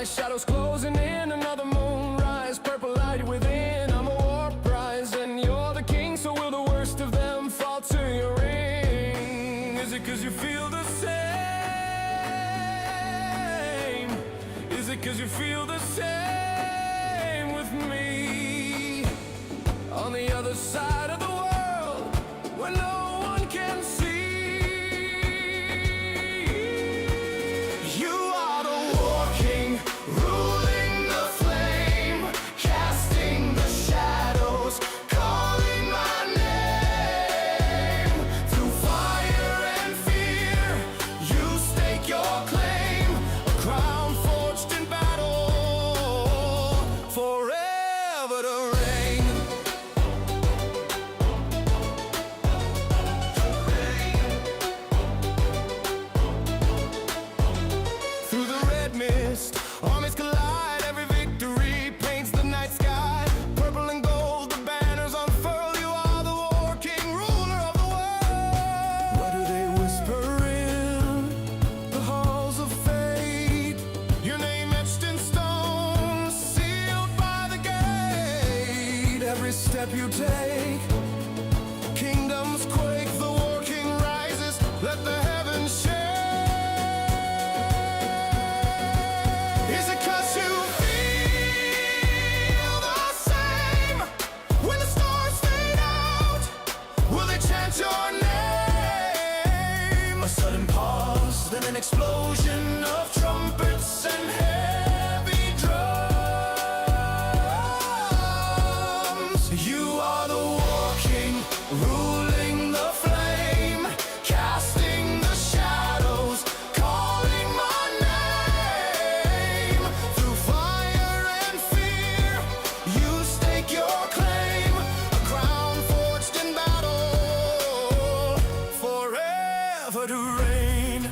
shadows closing in, another moonrise, purple light within. I'm a war prize and you're the king, so will the worst of them fall to your ring? Is it 'cause you feel the same? Is it 'cause you feel the same with me? On the other side of the world, where no one can see. You are the war king, ruling the flame, casting the shadows, calling my name. Through fire and fear, you stake your claim, a crown forged in battle, forever to reign. Through the red mist, armies collide, every victory paints the night sky. Purple and gold, the banners unfurl. You are the war king, ruler of the world. What do they whisper in the halls of fate? Your name etched in stone, sealed by the gate. Every step you take, kingdoms quake, the war king rises, let the heavens shake. Is it 'cause you feel the same? When the stars fade out, will they chant your name? A sudden pause, then an explosion of trumpets and heavy drums. You are the war king, ruling the flame, casting the shadows, calling my name. Through fire and fear, you stake your claim, a crown forged in battle, forever to reign.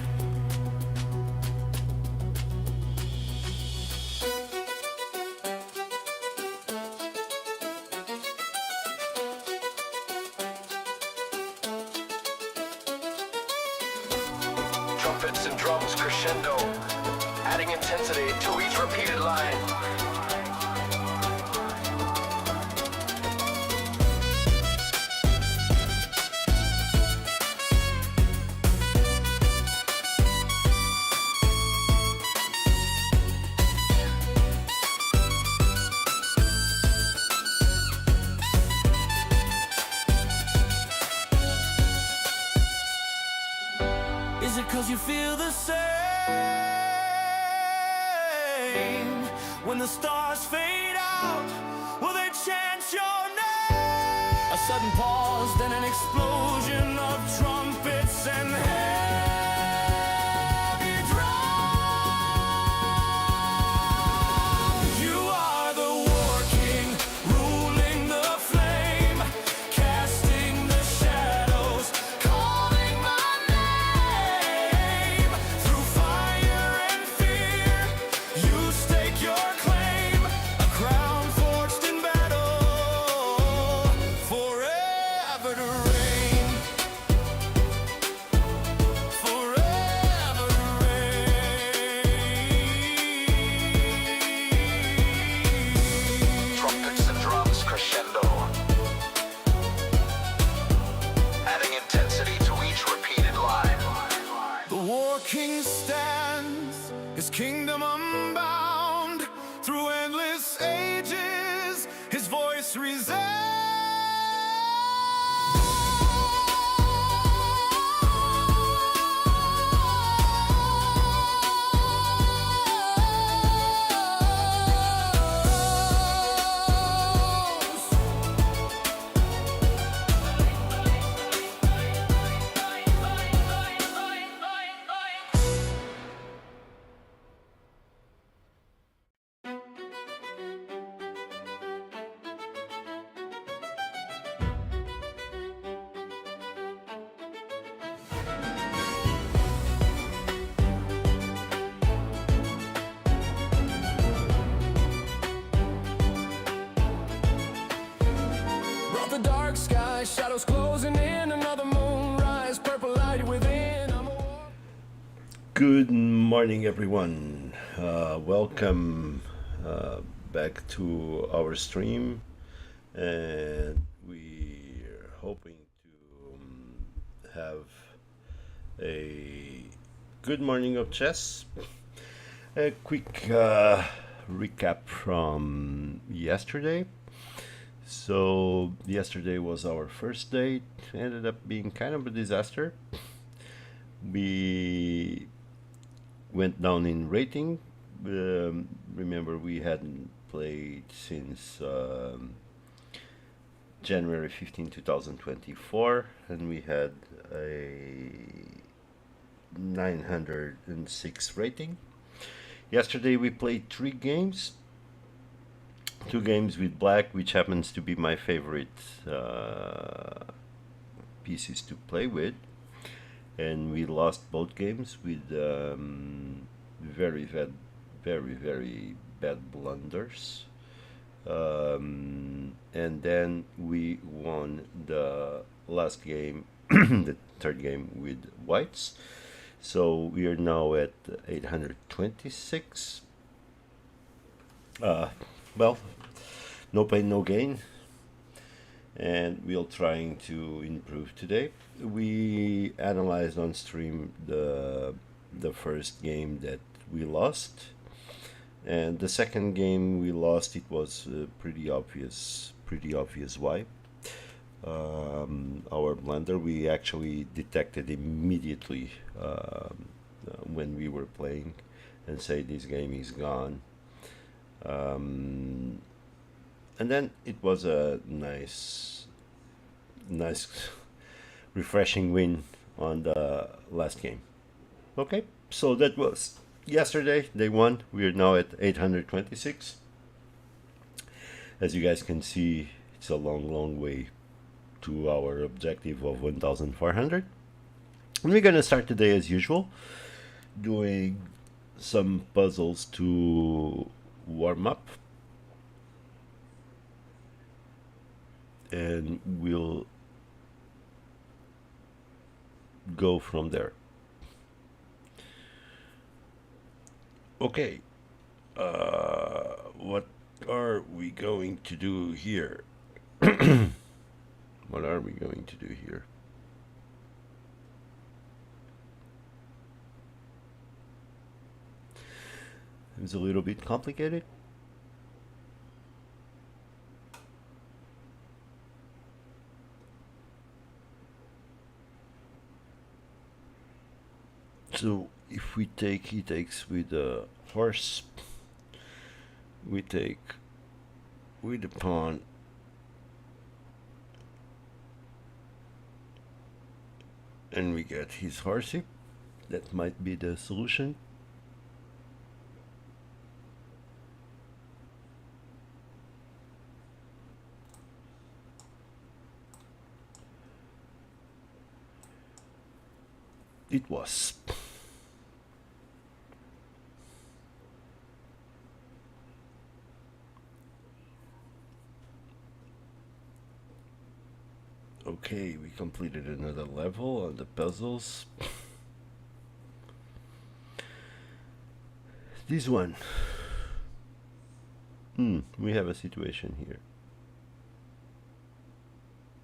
Trumpets and drums crescendo, adding intensity to each repeated line. Is it 'cause you feel the same? When the stars fade out, will they chant your name? A sudden pause, then an explosion of trumpets and heavy drums. You are the war king, ruling the flame, casting the shadows, calling my name. Through fire and fear, you stake your claim, a crown forged in battle, forever to reign. Forever to reign. Trumpets and drums crescendo, adding intensity to each repeated line. The war king stands, his kingdom unbound. Through endless ages, his voice resounds. Shadows closing in, another moonrise, purple light within. Good morning, everyone. Welcome back to our stream, and we're hoping to have a good morning of chess. A quick recap from yesterday. So, yesterday was our first date, ended up being kind of a disaster. We went down in rating. Remember, we hadn't played since January 15, 2024, and we had a 906 rating. Yesterday, we played 3 games. 2 games with black, which happens to be my favorite pieces to play with, and we lost both games with very bad blunders. And then we won the last game, the third game with whites. So we are now at 826. Well, no pain, no gain, and we're trying to improve today. We analyzed on stream the first game that we lost, and the second game we lost. It was pretty obvious why. Our blunder we actually detected immediately when we were playing, and say this game is gone. And then it was a nice refreshing win on the last game. Okay, so that was yesterday. Day one. We are now at 826. As you guys can see, it's a long way to our objective of 1400. And we're gonna start today as usual, doing some puzzles to warm up, and we'll go from there. Okay, what are we going to do here? What are we going to do here? It's a little bit complicated. So if we take, he takes with a horse, we take with a pawn, and we get his horsey. That might be the solution. It was. Okay, we completed another level on the puzzles. This one. We have a situation here.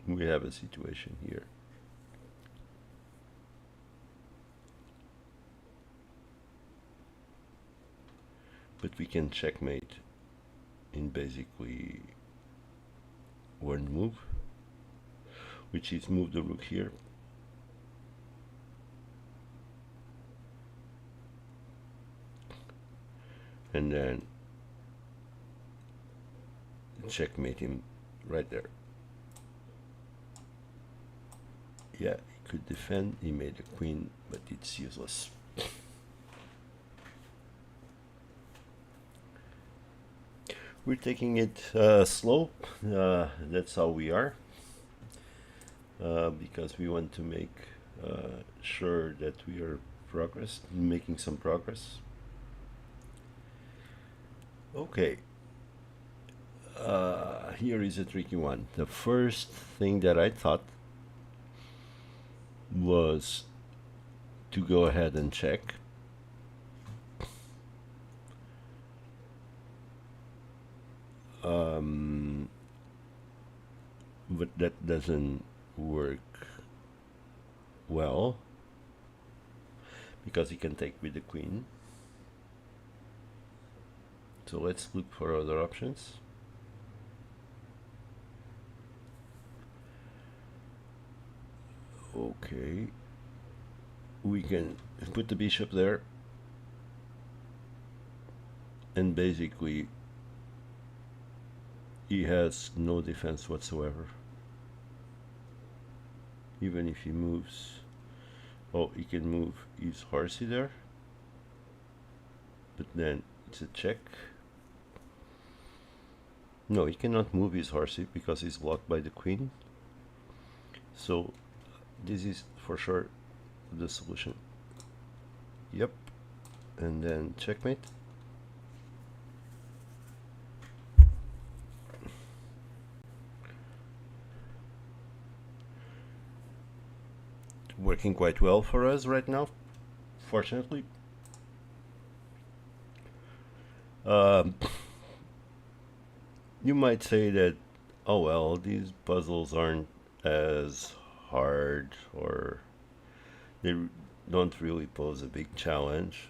We have a situation here. But we can checkmate in basically one move, which is move the rook here. And then checkmate him right there. Yeah, he could defend, he made a queen, but it's useless. We're taking it slow, that's how we are, because we want to make sure that we are making some progress. Okay, here is a tricky one. The first thing that I thought was to go ahead and check, But that doesn't work well because he can take with the queen. So let's look for other options. Okay, we can put the bishop there, and basically he has no defense whatsoever. Even if he moves, oh, he can move his horsey there, but then it's a check. No, he cannot move his horsey because he's blocked by the queen. So this is for sure the solution. Yep. And then checkmate. Working quite well for us right now, fortunately. You might say that, oh well, these puzzles aren't as hard, or they don't really pose a big challenge.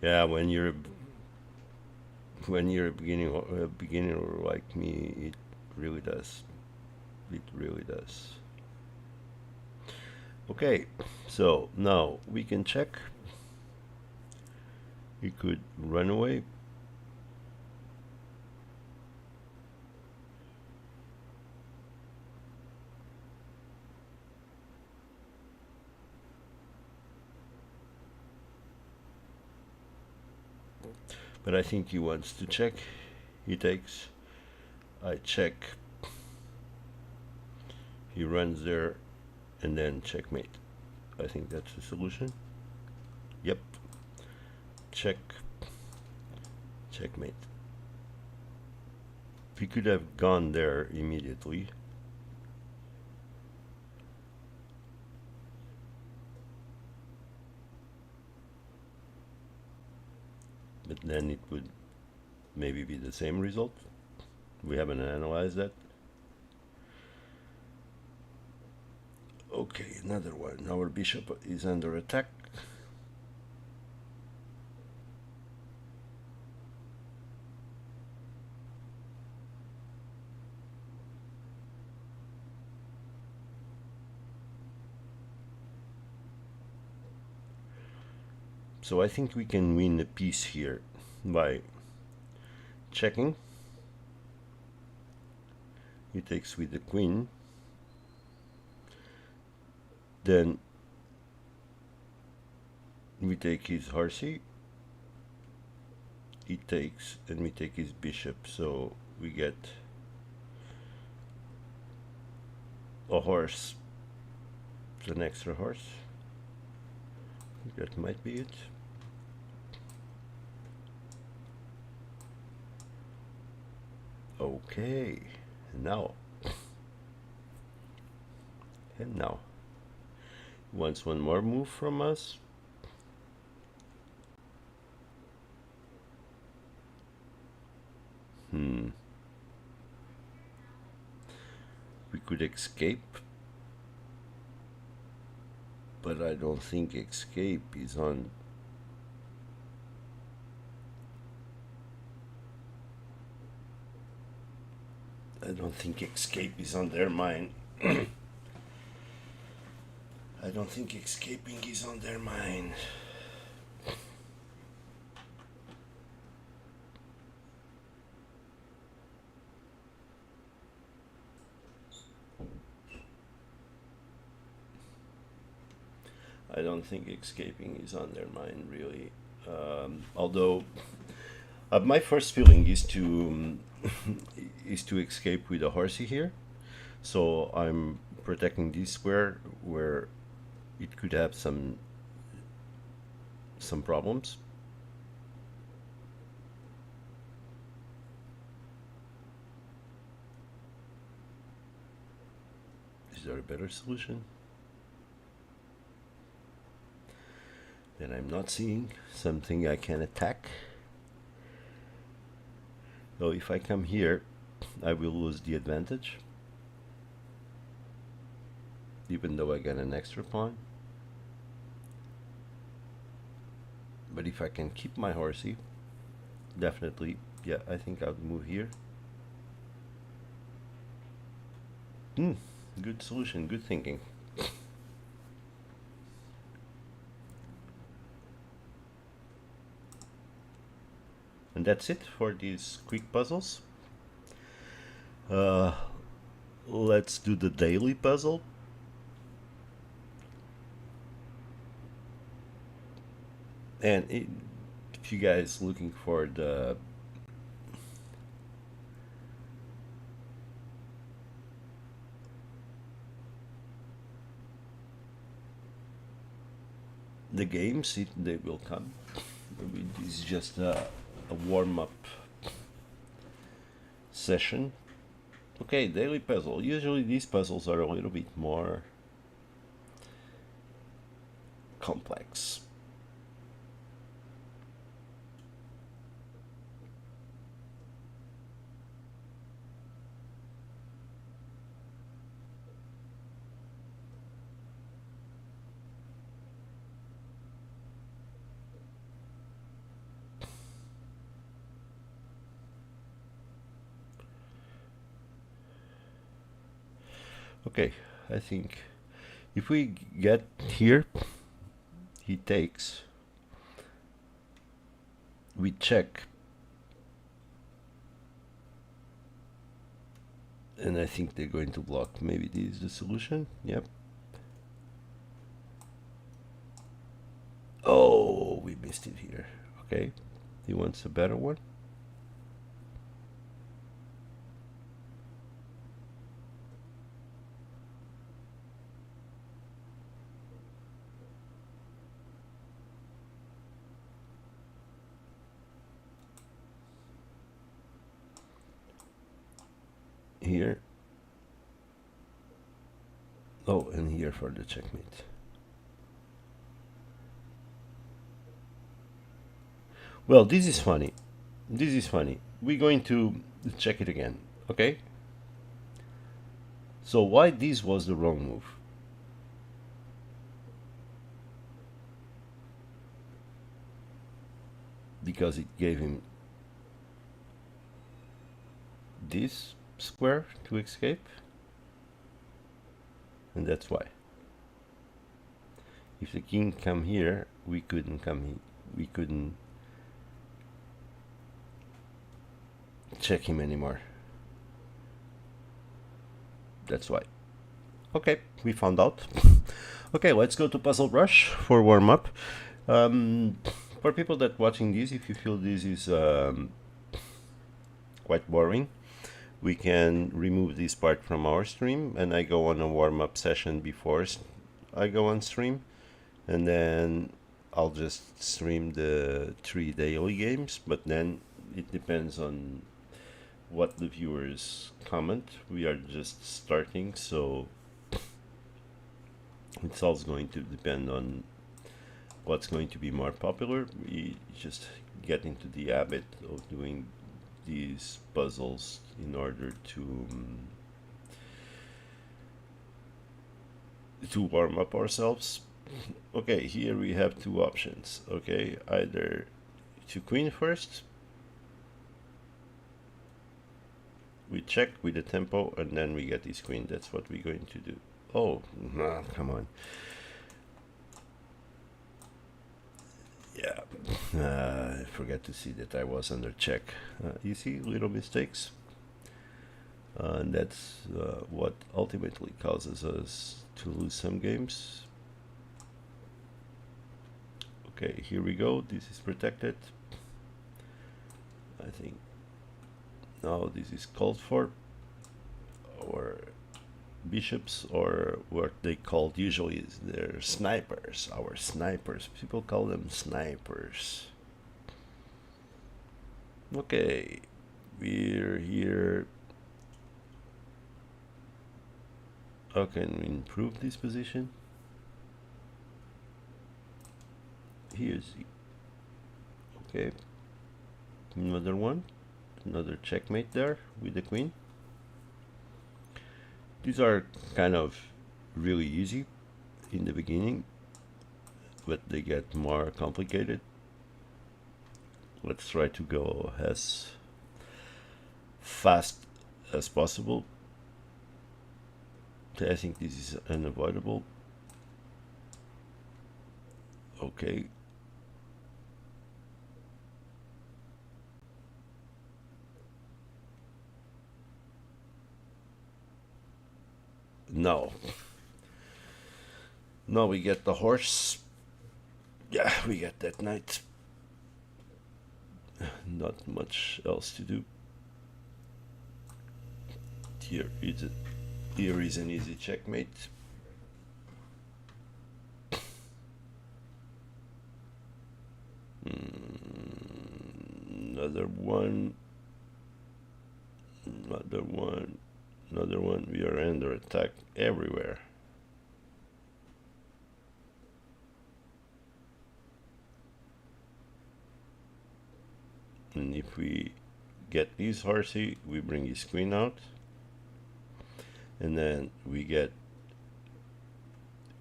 Yeah, when you're a beginner like me, it really does. It really does. Okay, so now we can check. He could run away. But I think he wants to check. He takes. I check. He runs there, and then checkmate. I think that's the solution. Yep. Check. Checkmate. He could have gone there immediately. But then it would maybe be the same result. We haven't analyzed that. Okay, another one. Our bishop is under attack. So I think we can win a piece here by checking. He takes with the queen. Then we take his horsey. He takes, and we take his bishop. So we get a horse, an extra horse. That might be it. Okay, and now he wants one more move from us. We could escape, but I don't think escape is on. I don't think escape is on their mind. I don't think escaping is on their mind. I don't think escaping is on their mind, really. Although my first feeling is to is to escape with a horsey here. So I'm protecting this square where it could have some problems. Is there a better solution? Then I'm not seeing something I can attack. So if I come here, I will lose the advantage, even though I get an extra pawn. But if I can keep my horsey, definitely, yeah, I think I'll move here. Good solution, good thinking. And that's it for these quick puzzles. Let's do the daily puzzle. And if you guys looking for the games, they will come. This is just a warm-up session. Okay, daily puzzle. Usually these puzzles are a little bit more complex. Okay, I think if we get here, he takes, we check, and I think they're going to block. Maybe this is the solution. Yep. Oh, we missed it here. Okay, he wants a better one. Here. Oh, and here for the checkmate. Well, this is funny. This is funny. We're going to check it again, okay? So why this was the wrong move? Because it gave him this square to escape, and that's why. If the king come here, we couldn't come here. We couldn't check him anymore. That's why. Okay, we found out. Okay, let's go to Puzzle Rush for warm up. For people that watching this, if you feel this is quite boring, we can remove this part from our stream, and I go on a warm-up session before I go on stream, and then I'll just stream the 3 daily games. But then it depends on what the viewers comment. We are just starting, so it's also going to depend on what's going to be more popular. We just get into the habit of doing these puzzles in order to warm up ourselves. Okay, here we have 2 options. Okay, either to queen first, we check with the tempo, and then we get this queen. That's what we're going to do. Oh, nah, come on. Yeah, I forgot to see that I was under check. You see, little mistakes. And that's what ultimately causes us to lose some games. Okay, here we go. This is protected. I think now this is called for. Or bishops, or what they called usually is their snipers. Our snipers. People call them snipers. Okay, we're here. How can we improve this position? Here's the, okay, another one. another checkmate there with the queen. These are kind of really easy in the beginning, but they get more complicated. Let's try to go as fast as possible. I think this is unavoidable. Okay. No. Now we get the horse. Yeah, we get that knight. Not much else to do. Here is an easy checkmate. Another one. Another one. Another one. We are under attack everywhere. And if we get this horsey, we bring his queen out. And then we get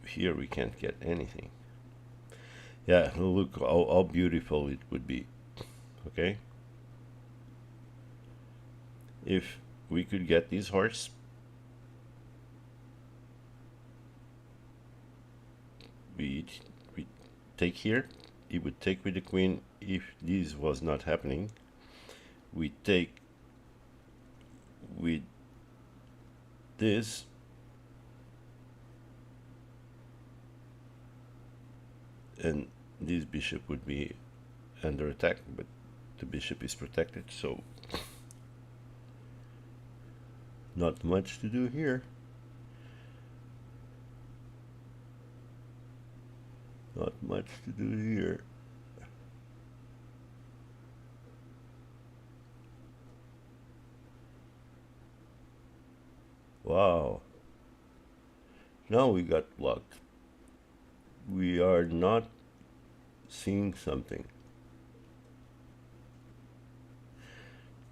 here, we can't get anything. Yeah, look how beautiful it would be. Okay, if we could get this horse, we take here, it would take with the queen. If this was not happening, we take with this, and this bishop would be under attack, but the bishop is protected, so not much to do here. Not much to do here. Wow. Now we got blocked. We are not seeing something.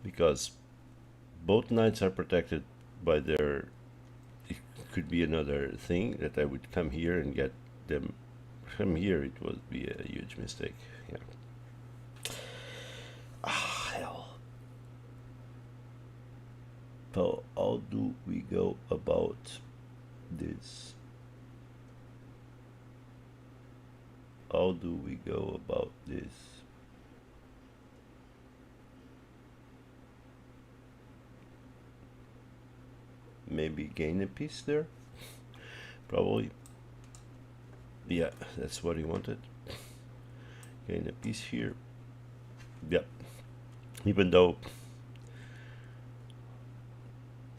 Because both knights are protected by their... It could be another thing that I would come here and get them from here. It would be a huge mistake. Yeah. Ah, hell. So how do we go about this? How do we go about this? Maybe gain a piece there? Probably. Yeah, that's what he wanted. Gain a piece here. Yep. Even though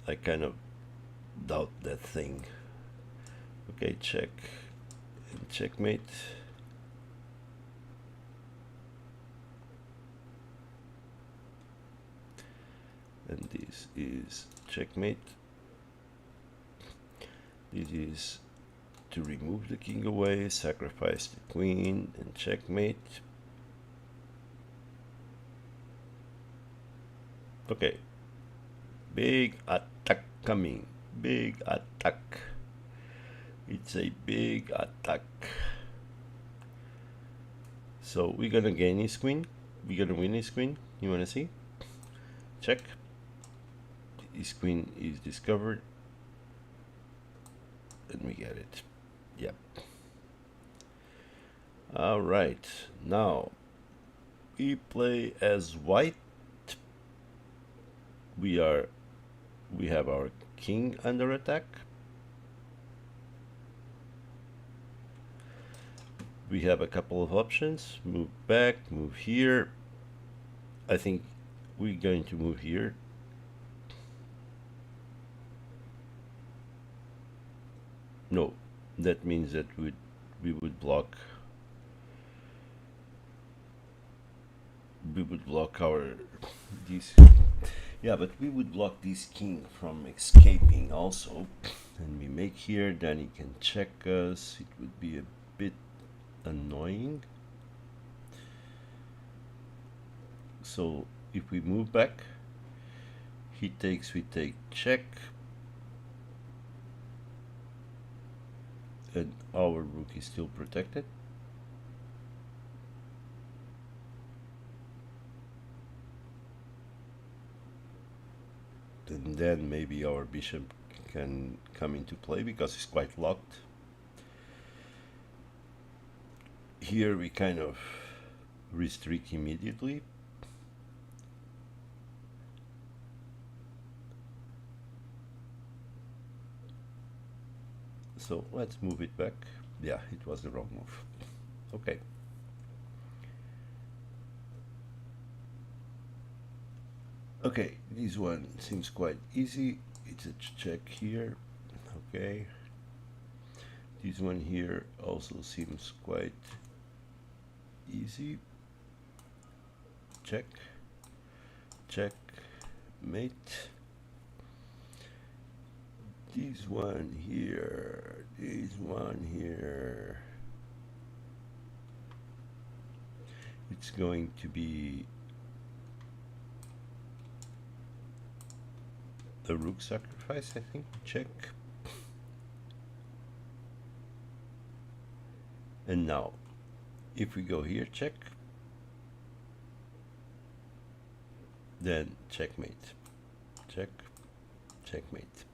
I kind of doubt that thing. Okay, check and checkmate. And this is checkmate. This is to remove the king away, sacrifice the queen, and checkmate. Okay. Big attack coming. Big attack. It's a big attack. So we're gonna gain his queen. We're gonna win his queen. You wanna see? Check. His queen is discovered. And we get it. Yep. Alright. Now we play as white. We have our king under attack. We have a couple of options. Move back, move here. I think we're going to move here. No, that means that we would block our this. Yeah, but we would block this king from escaping also. And we make here, then he can check us. It would be a bit annoying. So if we move back, He takes, we take check. And our rook is still protected. And then maybe our bishop can come into play because it's quite locked. Here we kind of restrict immediately. So let's move it back. Yeah, it was the wrong move. Okay. Okay, this one seems quite easy. It's a check here. Okay. This one here also seems quite easy. Check. Check. Mate. This one here. This one here. It's going to be the rook sacrifice, I think. Check. And now, if we go here, check, then checkmate. Check, checkmate.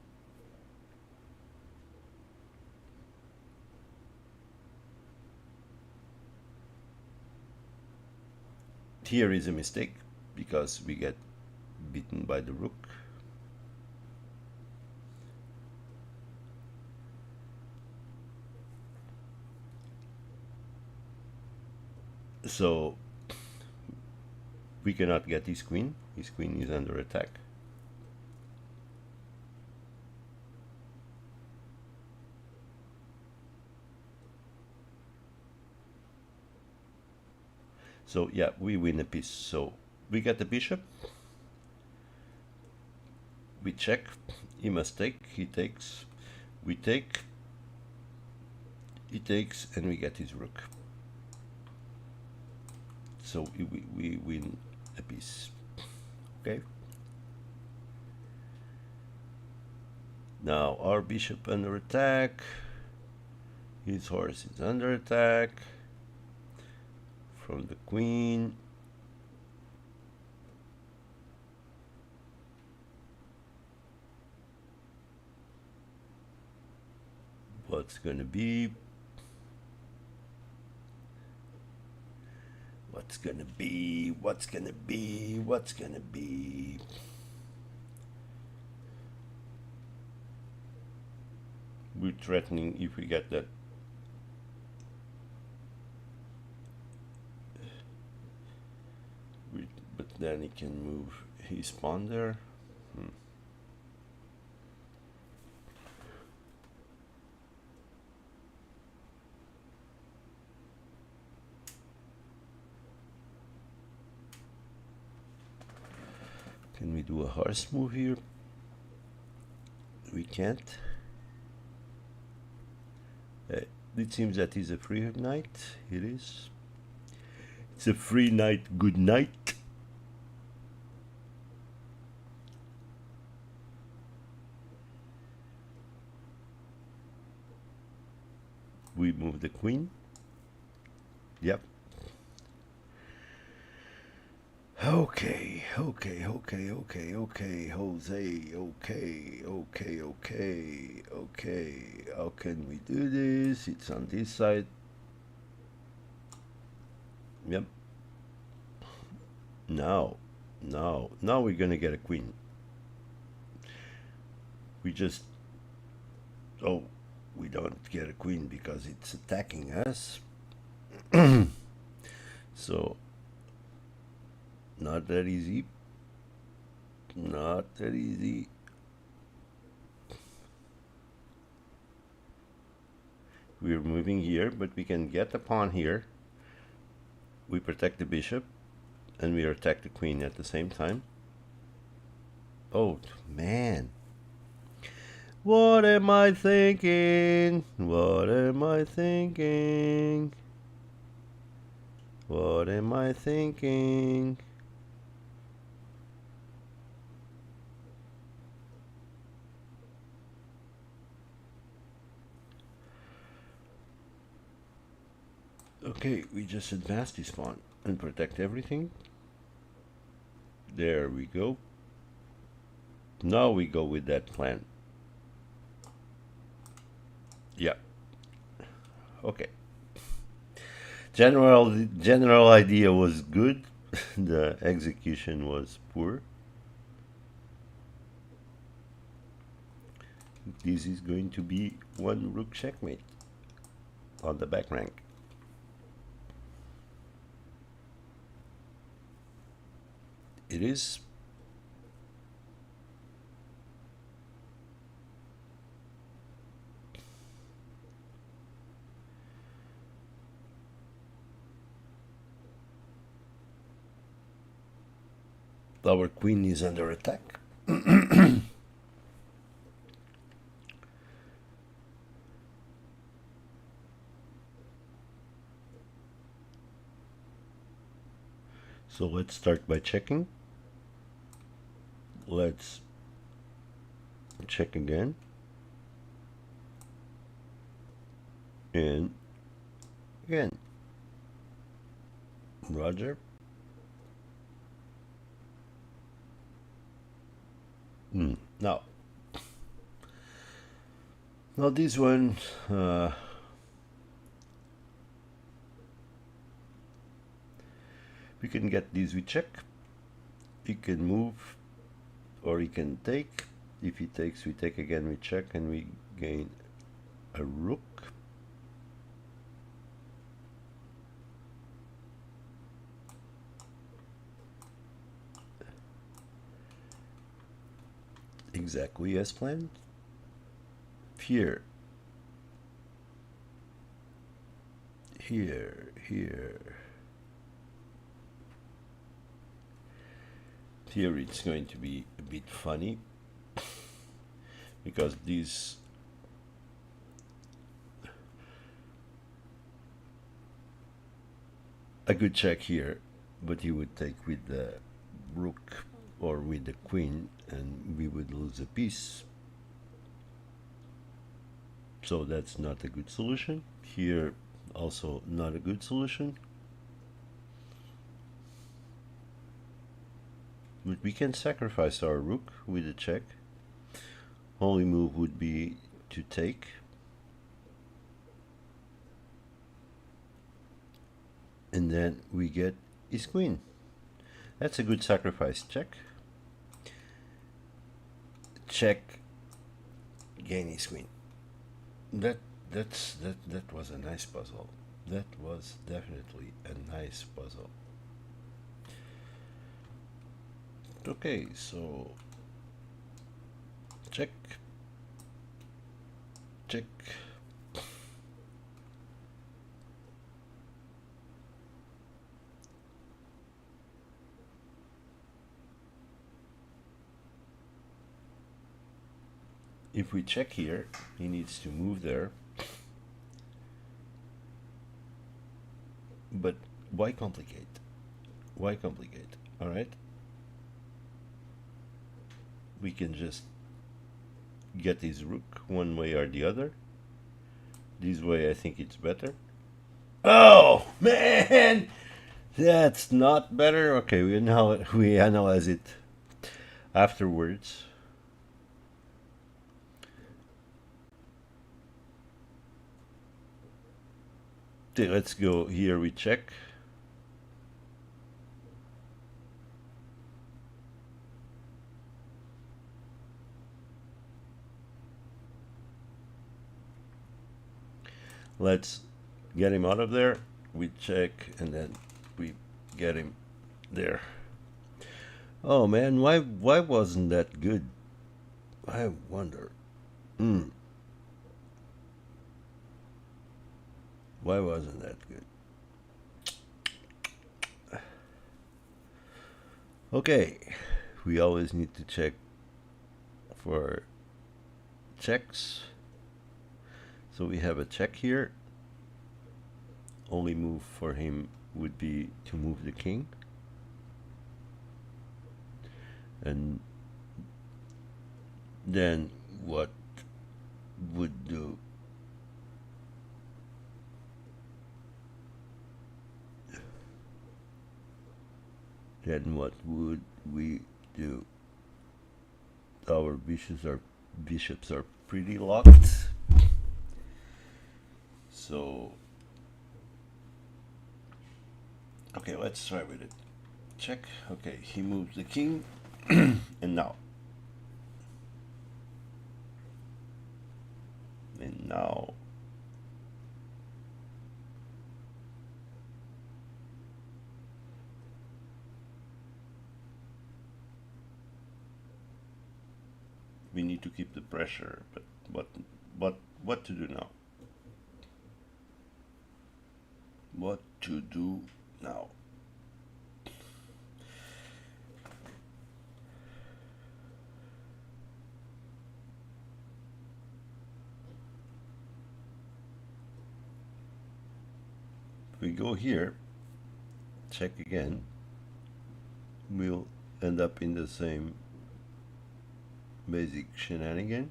Here is a mistake because we get beaten by the rook. So we cannot get his queen. His queen is under attack. So yeah, we win a piece. So we get the bishop. We check. He must take. He takes. We take. He takes, and we get his rook. So we win a piece. Okay. Now our bishop under attack. His horse is under attack from the queen. What's gonna be? What's gonna be? What's gonna be? What's gonna be? We're threatening if we get that. But then he can move his pawn there. Can we do a horse move here? We can't. It seems that is a free knight. It is. It's a free knight. Good night. We move the queen. Yep. Okay, Jose, okay. How can we do this? It's on this side. Yep. Now we're gonna get a queen. We don't get a queen because it's attacking us. So, not that easy. Not that easy. We're moving here, but we can get the pawn here. We protect the bishop, and we attack the queen at the same time. Oh, man. What am I thinking? What am I thinking? What am I thinking? Okay, we just advance this pawn and protect everything. There we go. Now we go with that plan. Yeah. Okay. General idea was good. The execution was poor. This is going to be one rook checkmate on the back rank. It is. Our queen is under attack. So let's start by checking. Let's check again. And again. Roger. Now this one, we can get this, we check. He can move or he can take. If he takes, we take again, we check, and we gain a rook. Exactly as planned. Here. Here. Here it's going to be a bit funny because this I could check here, but he would take with the rook or with the queen, and we would lose a piece. So that's not a good solution. Here also not a good solution. But we can sacrifice our rook with a check. Only move would be to take. And then we get his queen. That's a good sacrifice. Check. Check. Gain his queen. That was a nice puzzle. That was definitely a nice puzzle. Okay, so check. If we check here, he needs to move there. But why complicate? Why complicate? All right. We can just get his rook one way or the other. This way I think it's better. Oh man, that's not better. Okay, we analyze it afterwards. Okay, let's go here. We check. Let's get him out of there. We check, and then we get him there. Oh man, why wasn't that good? I wonder. Why wasn't that good? Okay, we always need to check for checks. So we have a check here. Only move for him would be to move the king. And then what would do? then what would we do? Our bishops are pretty locked. So okay, let's try with it. Check. Okay, he moves the king, and now we need to keep the pressure. But what to do now? What to do now? If we go here, check again, we'll end up in the same basic shenanigan.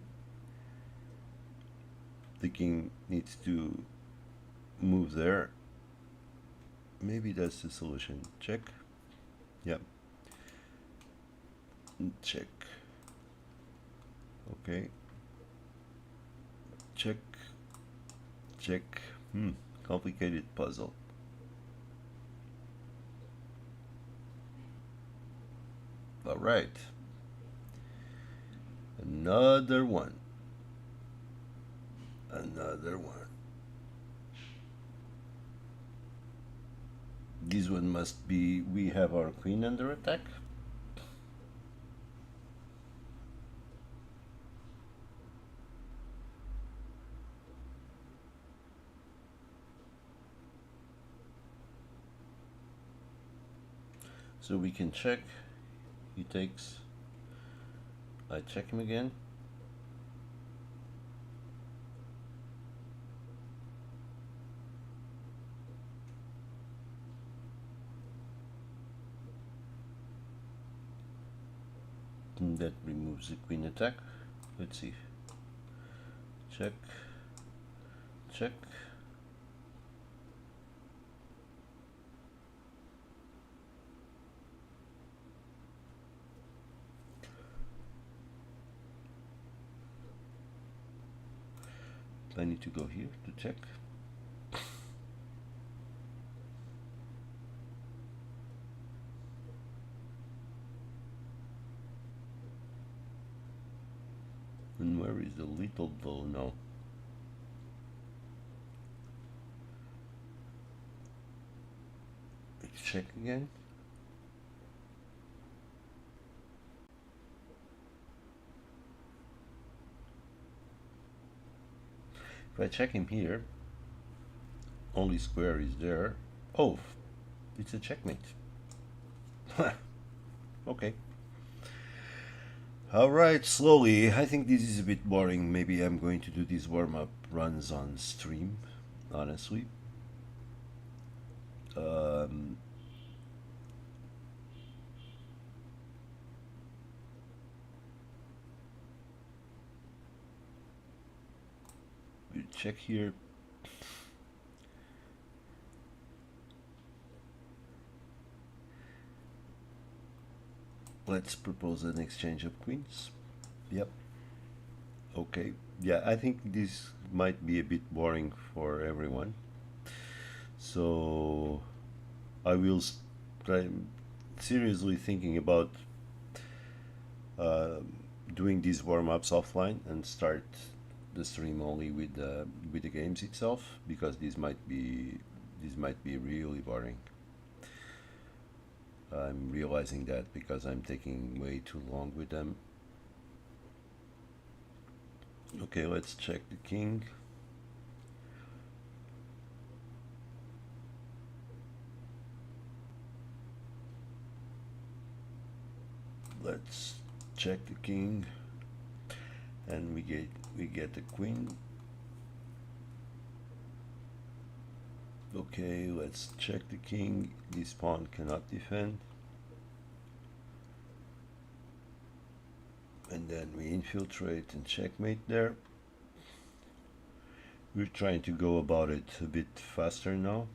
The king needs to move there. Maybe that's the solution. Check. Yep. Check. Okay. Check. Check. Complicated puzzle. All right. Another one. Another one. This one must be, we have our queen under attack. So we can check. He takes. I check him again. And that removes the queen attack. Let's see. Check. Check. I need to go here to check. And where is the little though now? Let's check again. If I check him here, only square is there. Oh, it's a checkmate. Okay. Alright, slowly. I think this is a bit boring. Maybe I'm going to do these warm-up runs on stream, honestly. We check here. Let's propose an exchange of queens. Yep. Okay. Yeah, I think this might be a bit boring for everyone. So I'm seriously thinking about doing these warm-ups offline and start the stream only with the games itself, because this might be really boring. I'm realizing that because I'm taking way too long with them. Okay, let's check the king. Let's check the king, and we get the queen. Okay, let's check the king. This pawn cannot defend. And then we infiltrate and checkmate there. We're trying to go about it a bit faster now.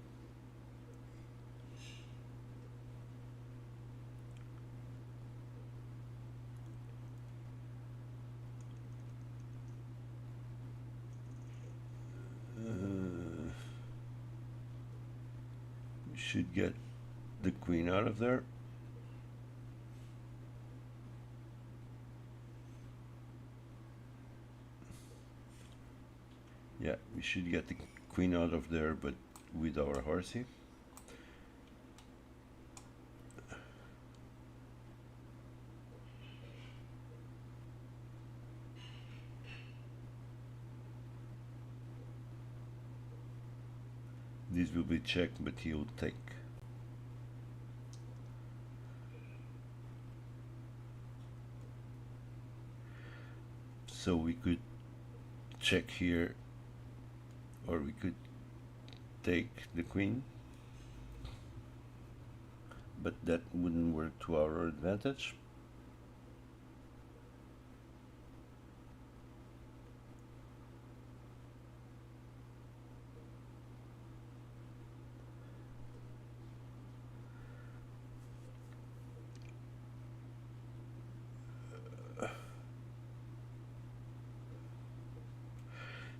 We should get the queen out of there. Yeah, we should get the queen out of there, but with our horsey. This will be check, but he'll take. So we could check here, or we could take the queen, but that wouldn't work to our advantage.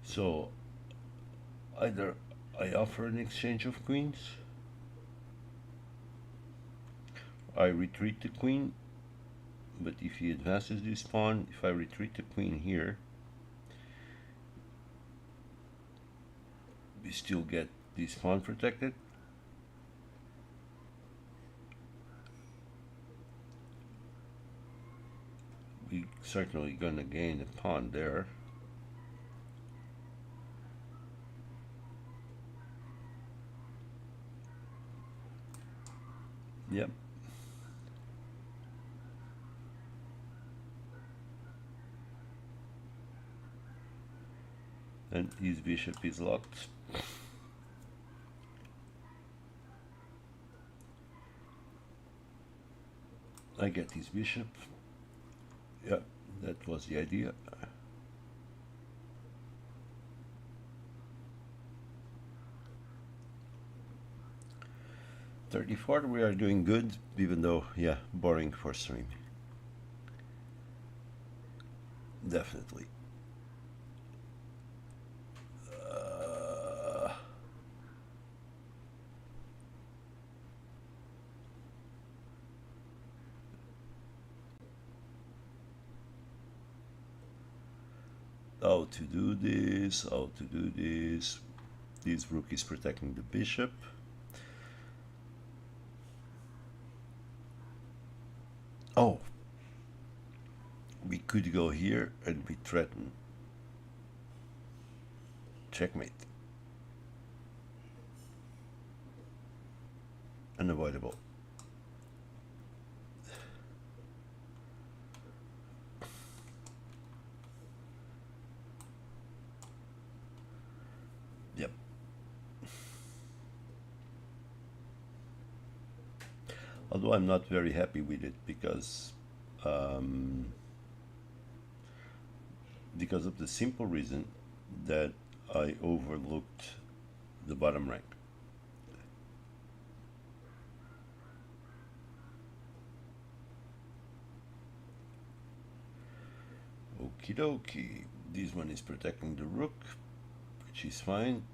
So either I offer an exchange of queens, I retreat the queen, but if he advances this pawn, if I retreat the queen here, we still get this pawn protected. We certainly gonna gain a pawn there. Yep. And his bishop is locked. I get his bishop. Yeah, that was the idea. .34, we are doing good, even though, yeah, boring for stream. Definitely. How to do this, how to do this. This rook is protecting the bishop. Oh, we could go here and we threaten. Checkmate. Unavoidable. Yep. Although I'm not very happy with it because of the simple reason that I overlooked the bottom rank. Okie dokie. This one is protecting the rook, which is fine.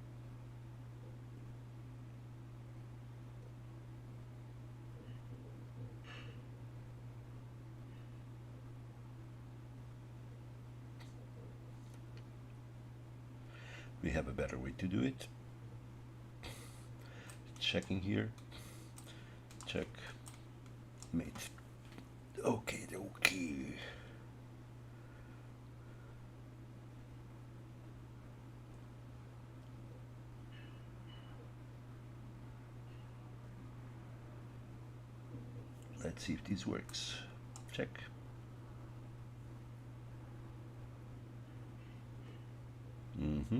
We have a better way to do it. Checking here. Check. Mate. Okay, okay. Let's see if this works. Check. Mm-hmm.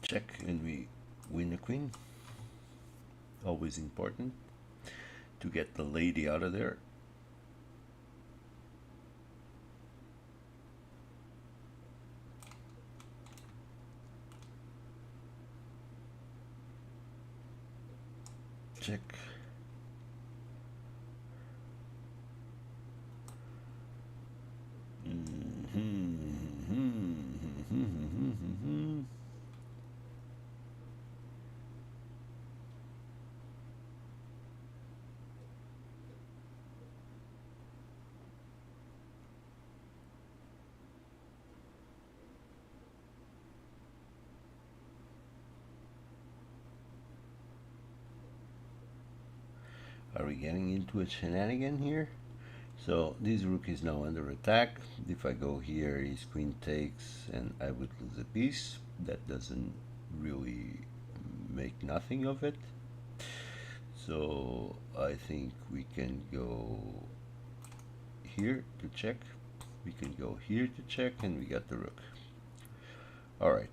Check, and we win the queen. Always important to get the lady out of there. check. Are we getting into a shenanigan here? So this rook is now under attack. If I go here, his queen takes, and I would lose a piece. That doesn't really make nothing of it. So I think we can go here to check. We can go here to check, and we got the rook. All right.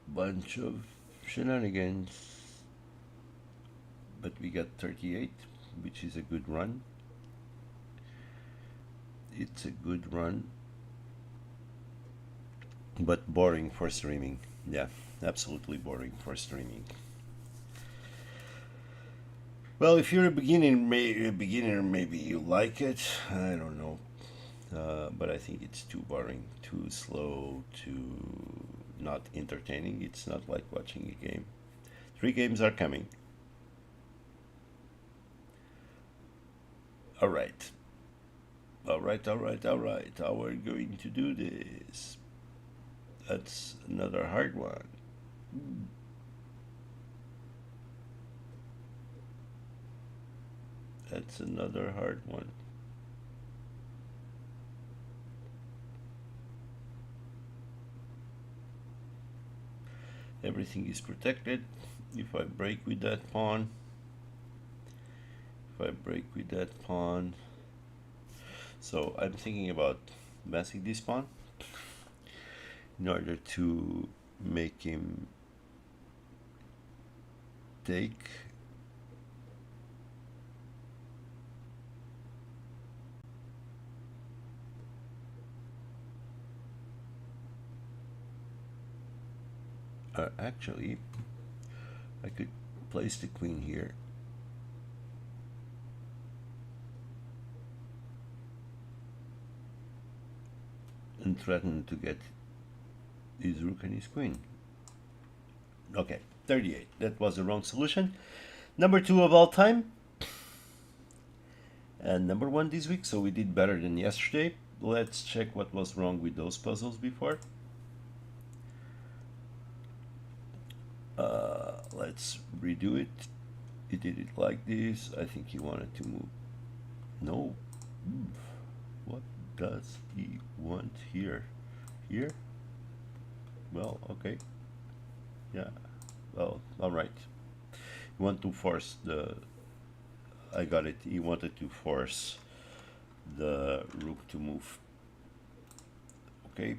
Bunch of shenanigans, but we got 38, which is a good run. It's a good run, but boring for streaming. Yeah, absolutely boring for streaming. Well, if you're a beginner, maybe you like it. I don't know, but I think it's too boring, too slow, too not entertaining. It's not like watching a game. 3 games are coming. All right. How are we going to do this? That's another hard one. That's another hard one. Everything is protected. If I break with that pawn, so I'm thinking about massing this pawn in order to make him take. Actually, I could place the queen here. And threaten to get his rook and his queen. Okay, 38. That was the wrong solution. Number 2 of all time. And number 1 this week, so we did better than yesterday. Let's check what was wrong with those puzzles before. Let's redo it. He did it like this. I think he wanted to move. No. What does he want here? Here? Well, okay. Yeah. Well, all right. You want to force the... I got it. He wanted to force the rook to move. Okay.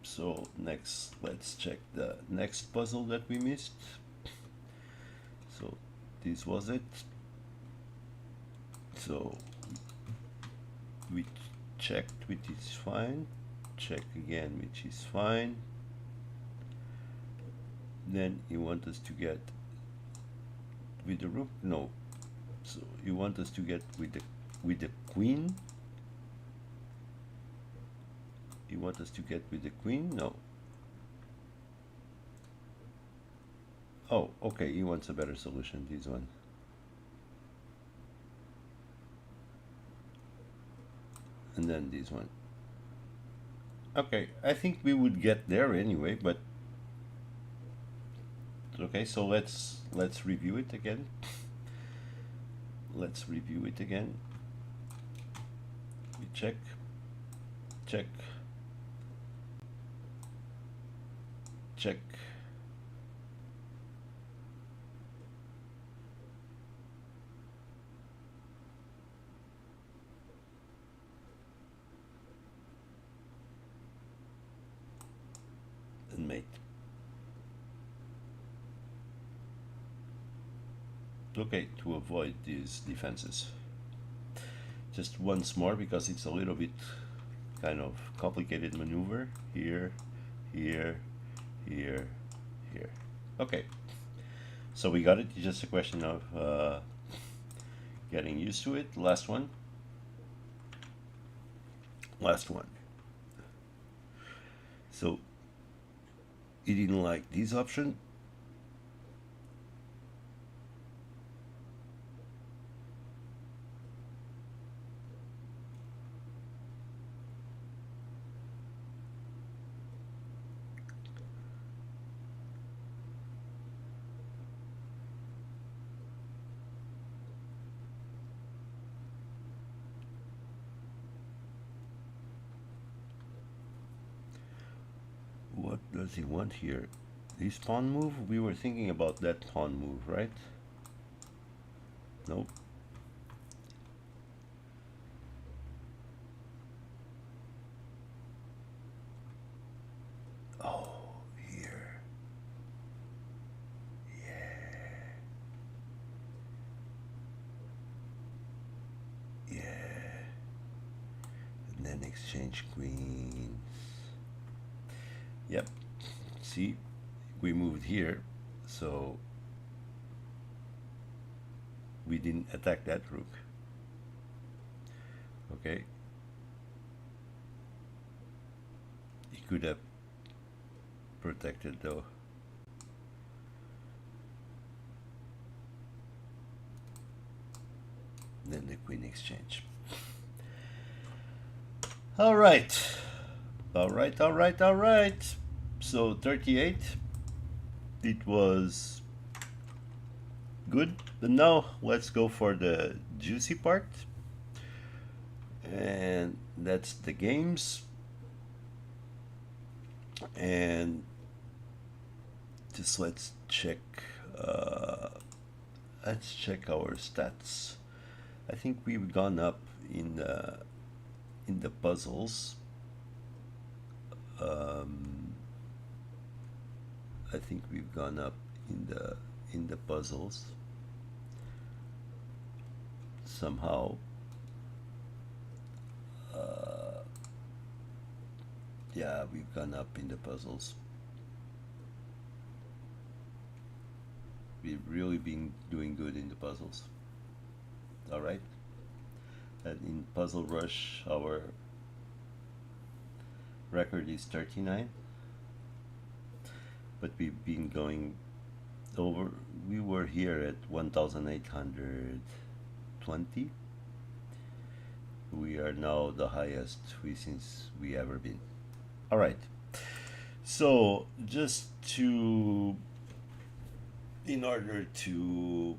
So next, let's check the next puzzle that we missed. So this was it. So we checked, which is fine. Check again, which is fine. Then you want us to get with the rook? No. So you want us to get with the queen? You want us to get with the queen? No. Oh, okay, he wants a better solution, this one. And then this one. Okay, I think we would get there anyway, but okay, so let's review it again. Let's review it again. We check, check, check. And mate. Okay, to avoid these defenses. Just once more, because it's a little bit kind of complicated maneuver. Here, here, here, here. Okay, so we got it. It's just a question of getting used to it. Last one. Last one. So you didn't like this option? What does he want here? This pawn move? We were thinking about that pawn move, right? Nope. Oh, here. Yeah. And then exchange queens. Yep. See, we moved here, so we didn't attack that rook. Okay. He could have protected though. Then the queen exchange. All right. All right, all right, all right. So 38. It was good. But now let's go for the juicy part. And that's the games. And just let's check our stats. I think we've gone up in the puzzles. I think we've gone up in the puzzles somehow. Yeah, we've gone up in the puzzles. We've really been doing good in the puzzles. All right. And in Puzzle Rush, our record is 39. But we've been going over. We were here at 1,820. We are now the highest since we ever been. All right. So just to, in order to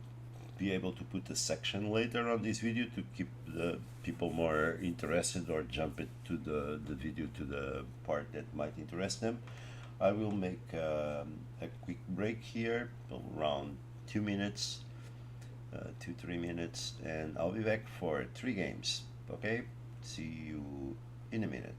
be able to put a section later on this video to keep the people more interested or jump it to the video to the part that might interest them, I will make a quick break here around 2 minutes, 2-3 minutes, and I'll be back for 3 games. Okay, see you in a minute.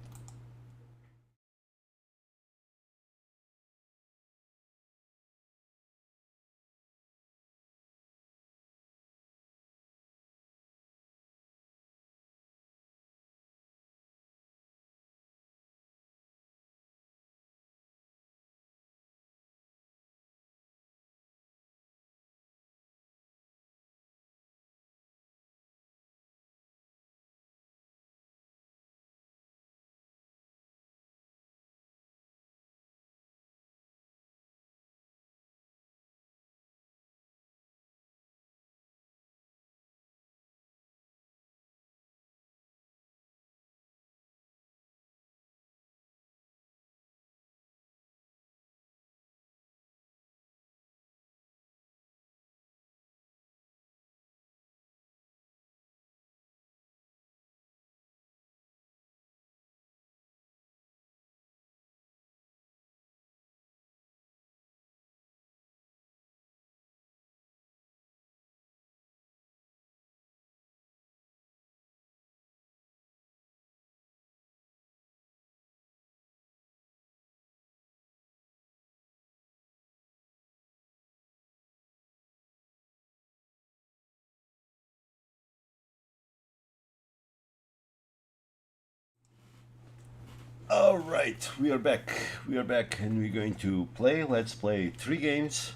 All right, we are back. We are back, and we're going to play. Let's play 3 games,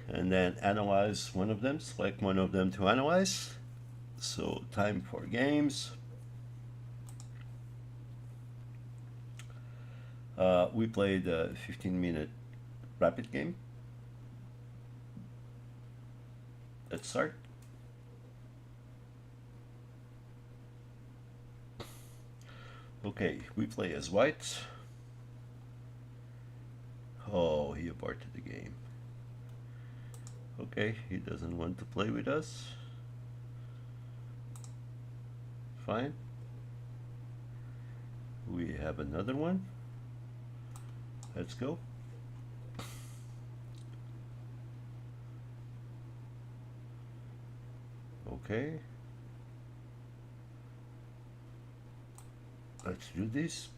and then analyze one of them. Select one of them to analyze. So, time for games. We played a 15-minute rapid game. Let's start. Okay, we play as white. Oh, he aborted the game. Okay, he doesn't want to play with us. Fine. We have another one. Let's go. Okay. Let's do this.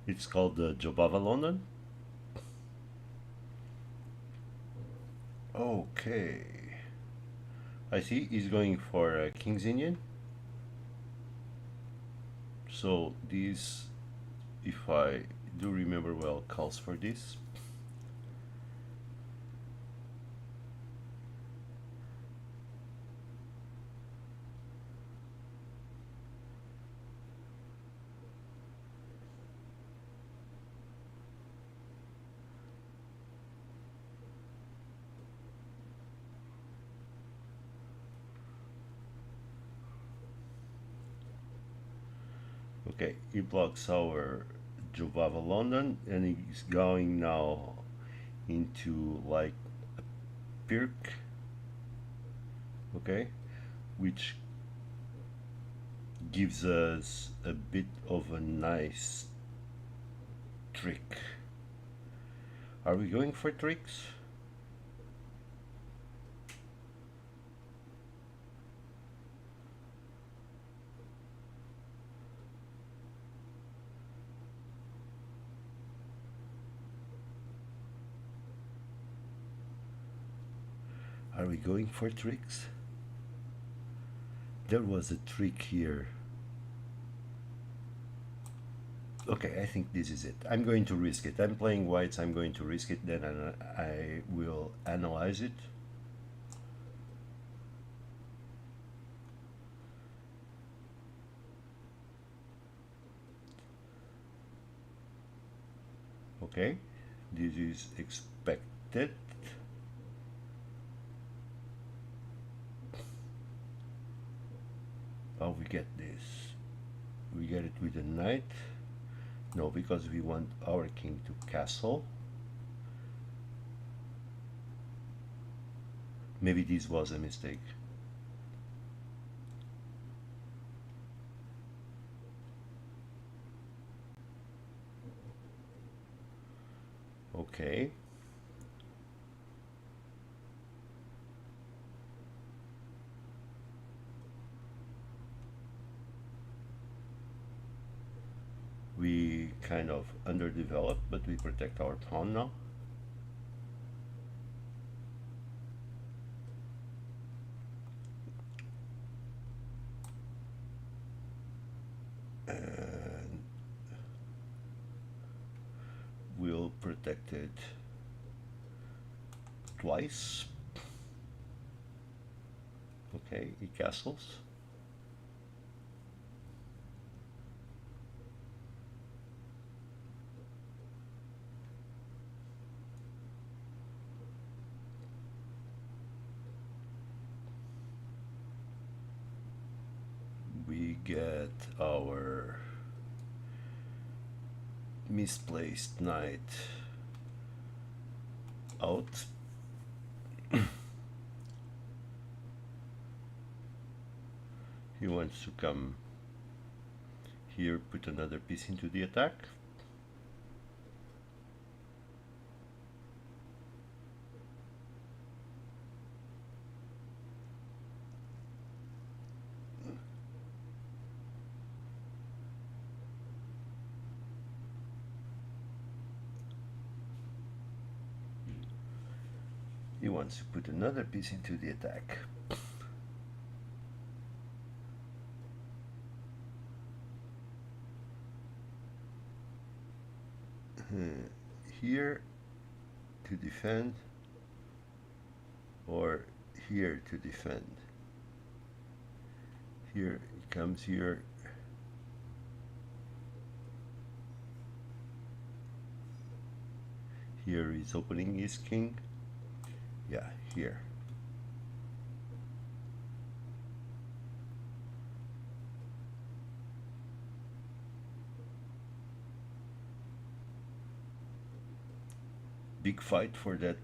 It's called the Jobava London. Okay. I see he's going for King's Indian. So this, if I do remember well, calls for this. Okay, he blocks our Jobava London, and he's going now into like a Pirk, okay, which gives us a bit of a nice trick. Are we going for tricks? Are we going for tricks? There was a trick here. Okay, I think this is it. I'm going to risk it. I'm playing whites, I'm going to risk it, then I will analyze it. Okay, this is expected. How we get this? We get it with a knight. No, because we want our king to castle. Maybe this was a mistake. Okay. We kind of underdeveloped, but we protect our pawn now. And we'll protect it twice. Okay, he castles. We get our misplaced knight out. He wants to come here, put another piece into the attack. He wants to put another piece into the attack. here to defend or here to defend. Here it comes here. Here is opening his king. Yeah, here. Big fight for that.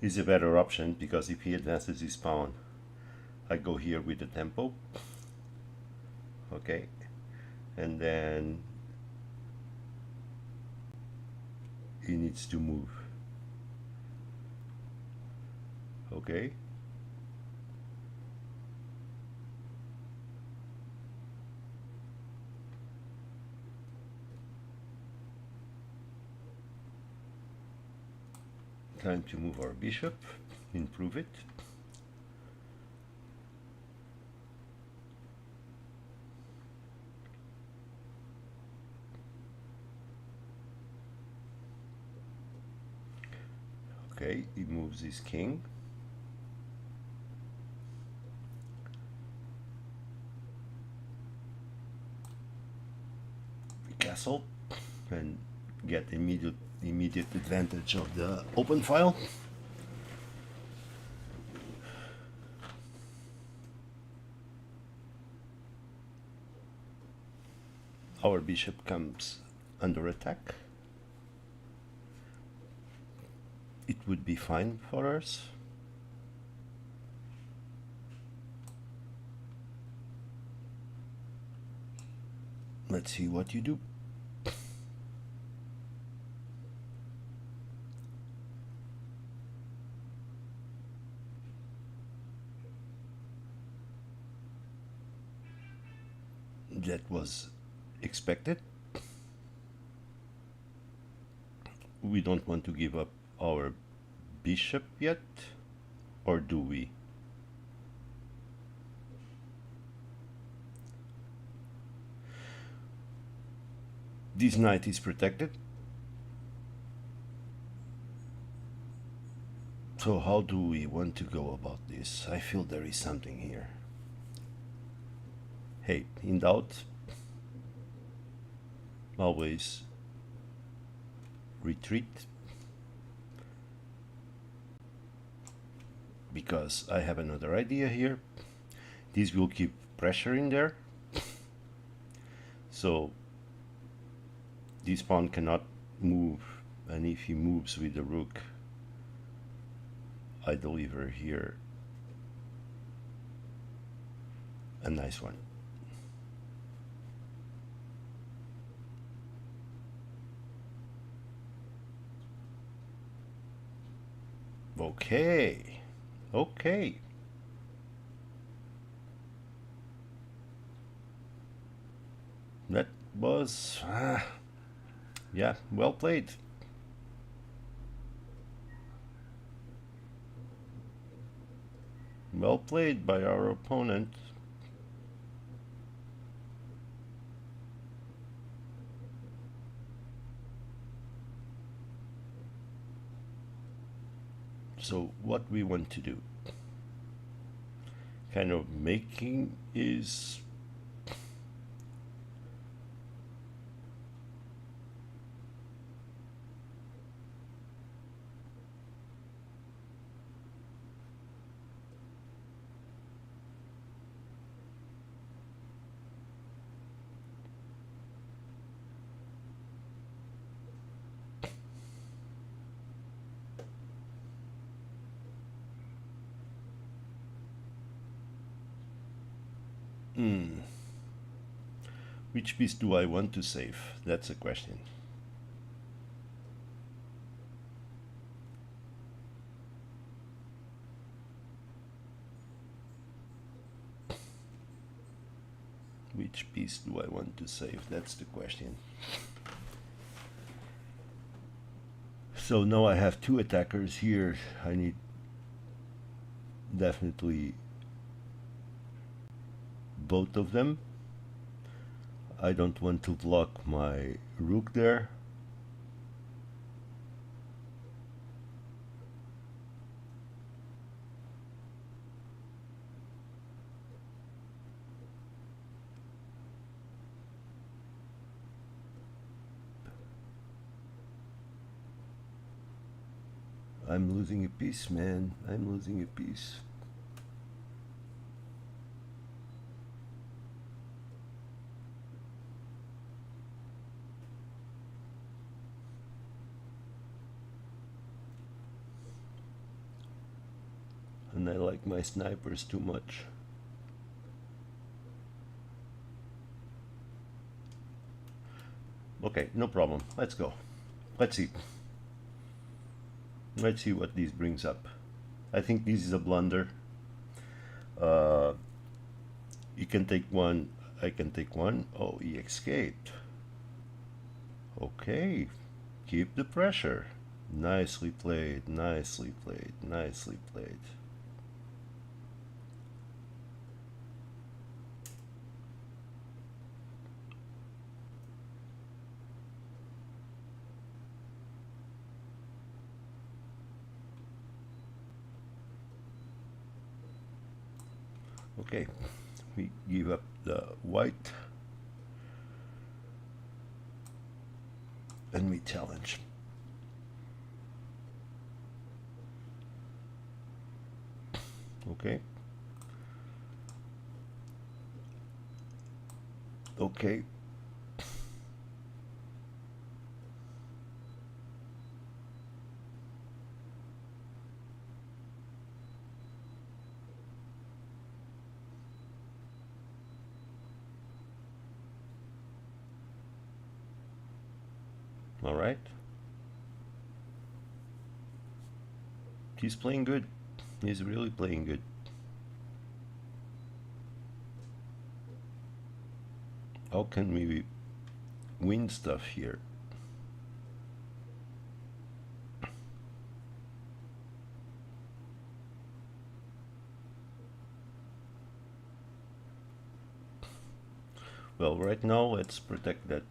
Is a better option because if he advances his pawn, I go here with the tempo. Okay, and then he needs to move. Okay. Time to move our bishop, improve it. Okay, he moves his king. Castle and get immediate advantage of the open file. Our bishop comes under attack. It would be fine for us. Let's see what you do. That was expected. We don't want to give up our bishop yet, or do we? This knight is protected. So how do we want to go about this? I feel there is something here. Hey, in doubt, always retreat, because I have another idea here. This will keep pressure in there, so this pawn cannot move, and if he moves with the rook, I deliver here a nice one. Okay, okay. That was, yeah, well played. Well played by our opponent. So what we want to do, kind of making is which piece do I want to save? That's a question. Which piece do I want to save? That's the question. So now I have two attackers here. I need definitely both of them. I don't want to block my rook there. I'm losing a piece, man. I'm losing a piece. And I like my snipers too much. Okay, no problem. Let's go. Let's see. Let's see what this brings up. I think this is a blunder. You can take one. I can take one. Oh, he escaped. Okay. Keep the pressure. Nicely played. Nicely played. Nicely played. Okay, we give up the white and we challenge. Okay. Okay. All right. He's playing good. He's really playing good. How can we win stuff here? Well, right now, let's protect that.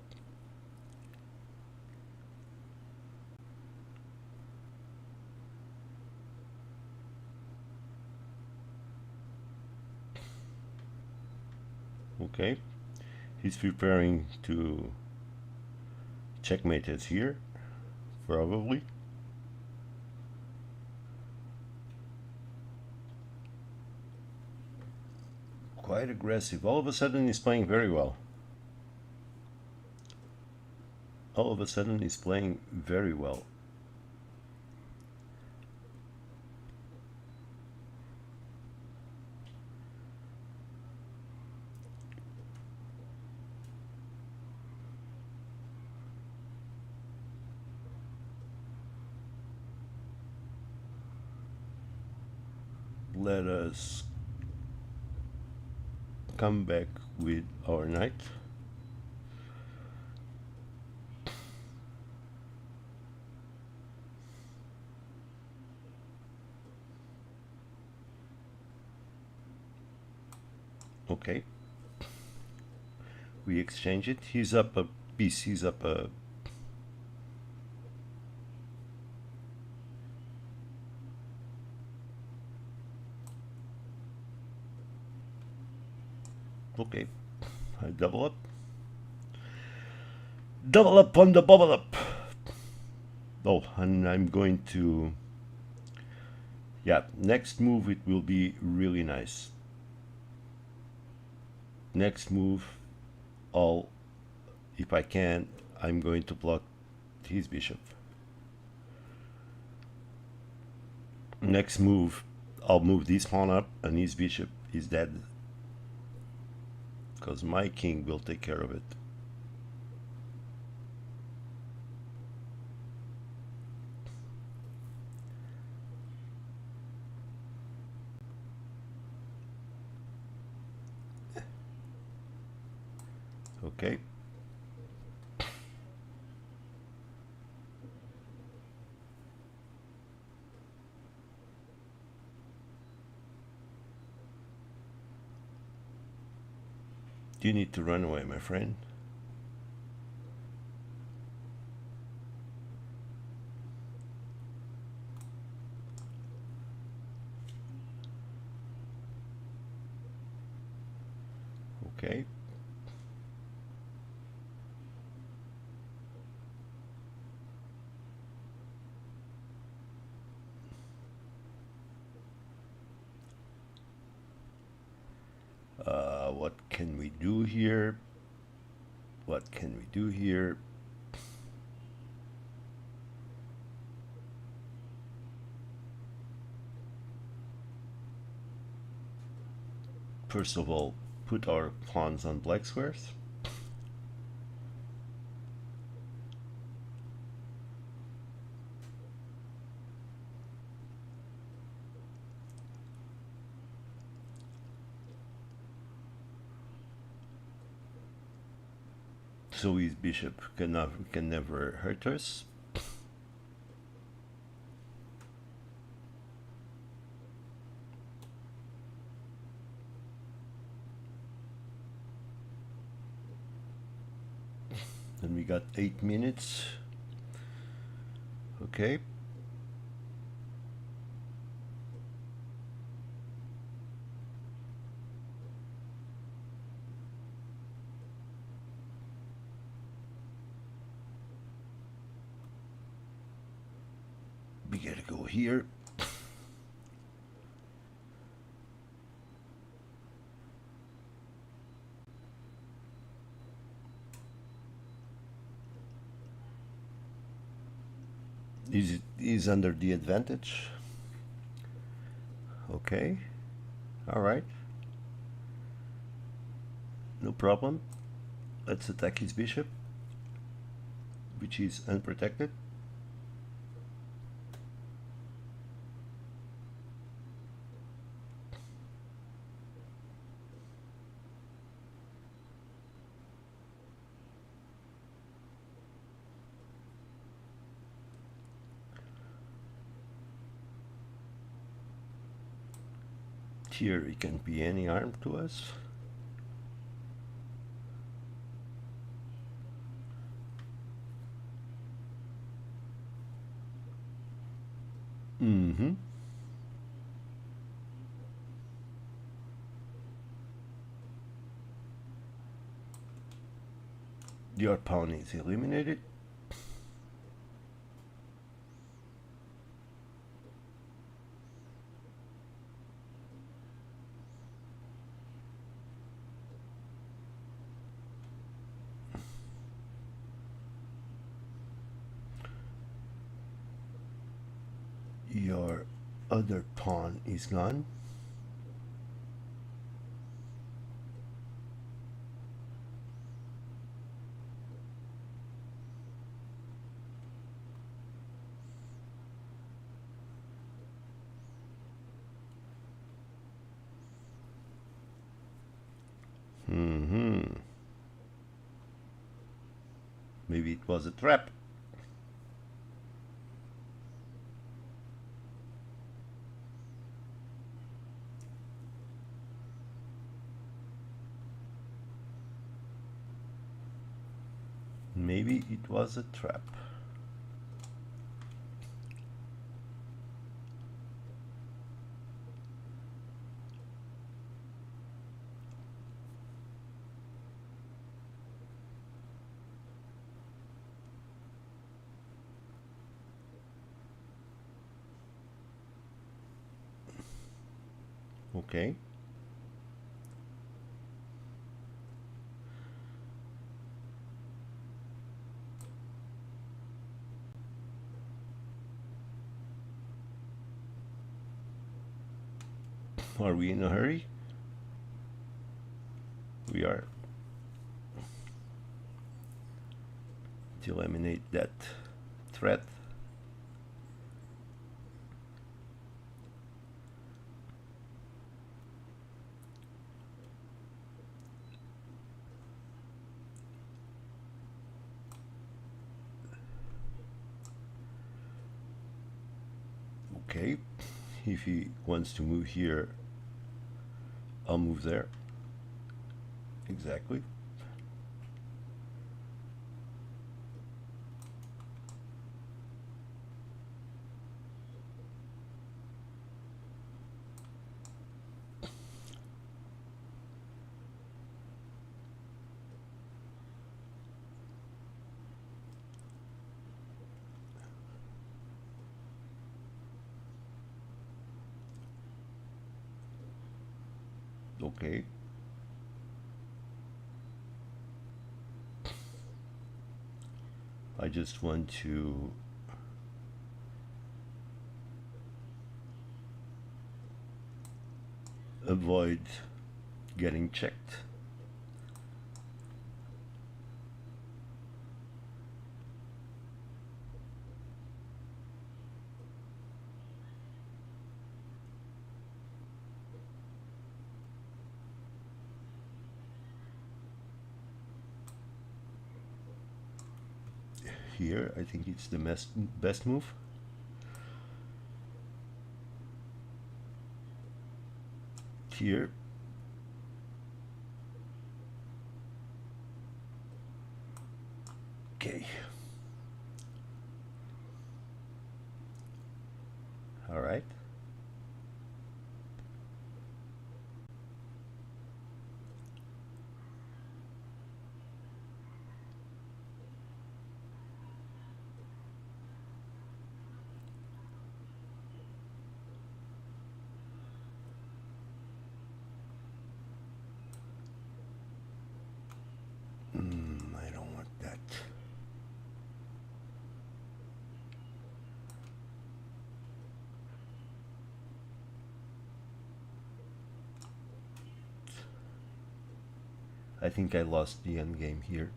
Okay. He's preparing to checkmate us here, probably. Quite aggressive. All of a sudden, he's playing very well. All of a sudden, he's playing very well. Let us come back with our knight. Okay. We exchange it. He's up a piece. He's up a... Okay. I double up. Double up on the bubble up. Oh, and I'm going to... Yeah, next move it will be really nice. Next move, if I can, I'm going to block his bishop. Next move, I'll move this pawn up and his bishop is dead. Because my king will take care of it. Okay. You need to run away, my friend. Okay. What can we do here? What can we do here? First of all, put our pawns on black squares. So his bishop can never hurt us. Then we got 8 minutes. Okay. We gotta go here. Is under the advantage. Okay. All right. No problem. Let's attack his bishop, which is unprotected. Here it can be any arm to us. Mm-hmm. Your pawn is eliminated. Your other pawn is gone. Mm-hmm. Maybe it was a trap. Maybe it was a trap. Okay. Are we in a hurry? We are. To eliminate that threat. Okay, if he wants to move here, I'll move there. Exactly. Okay. I just want to avoid getting checked. Here, I think it's the best move. Here. Okay. All right. I don't want that. I think I lost the end game here.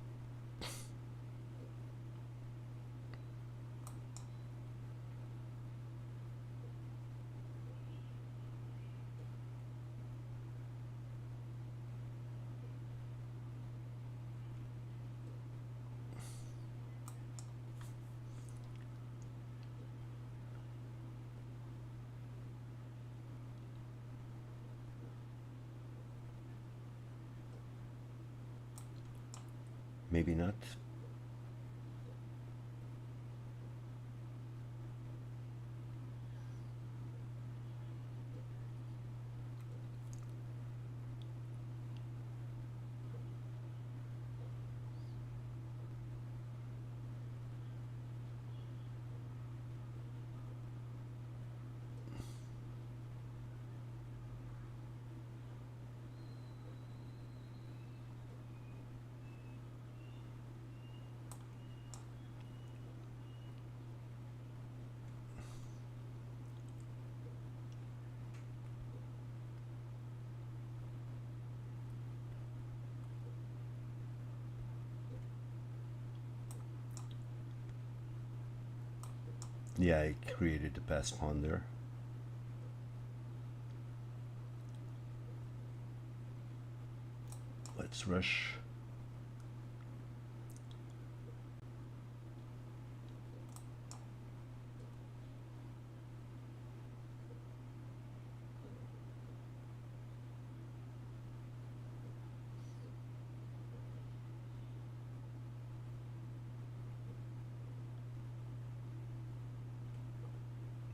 Maybe not. Yeah, I created the pass pawn there. Let's rush.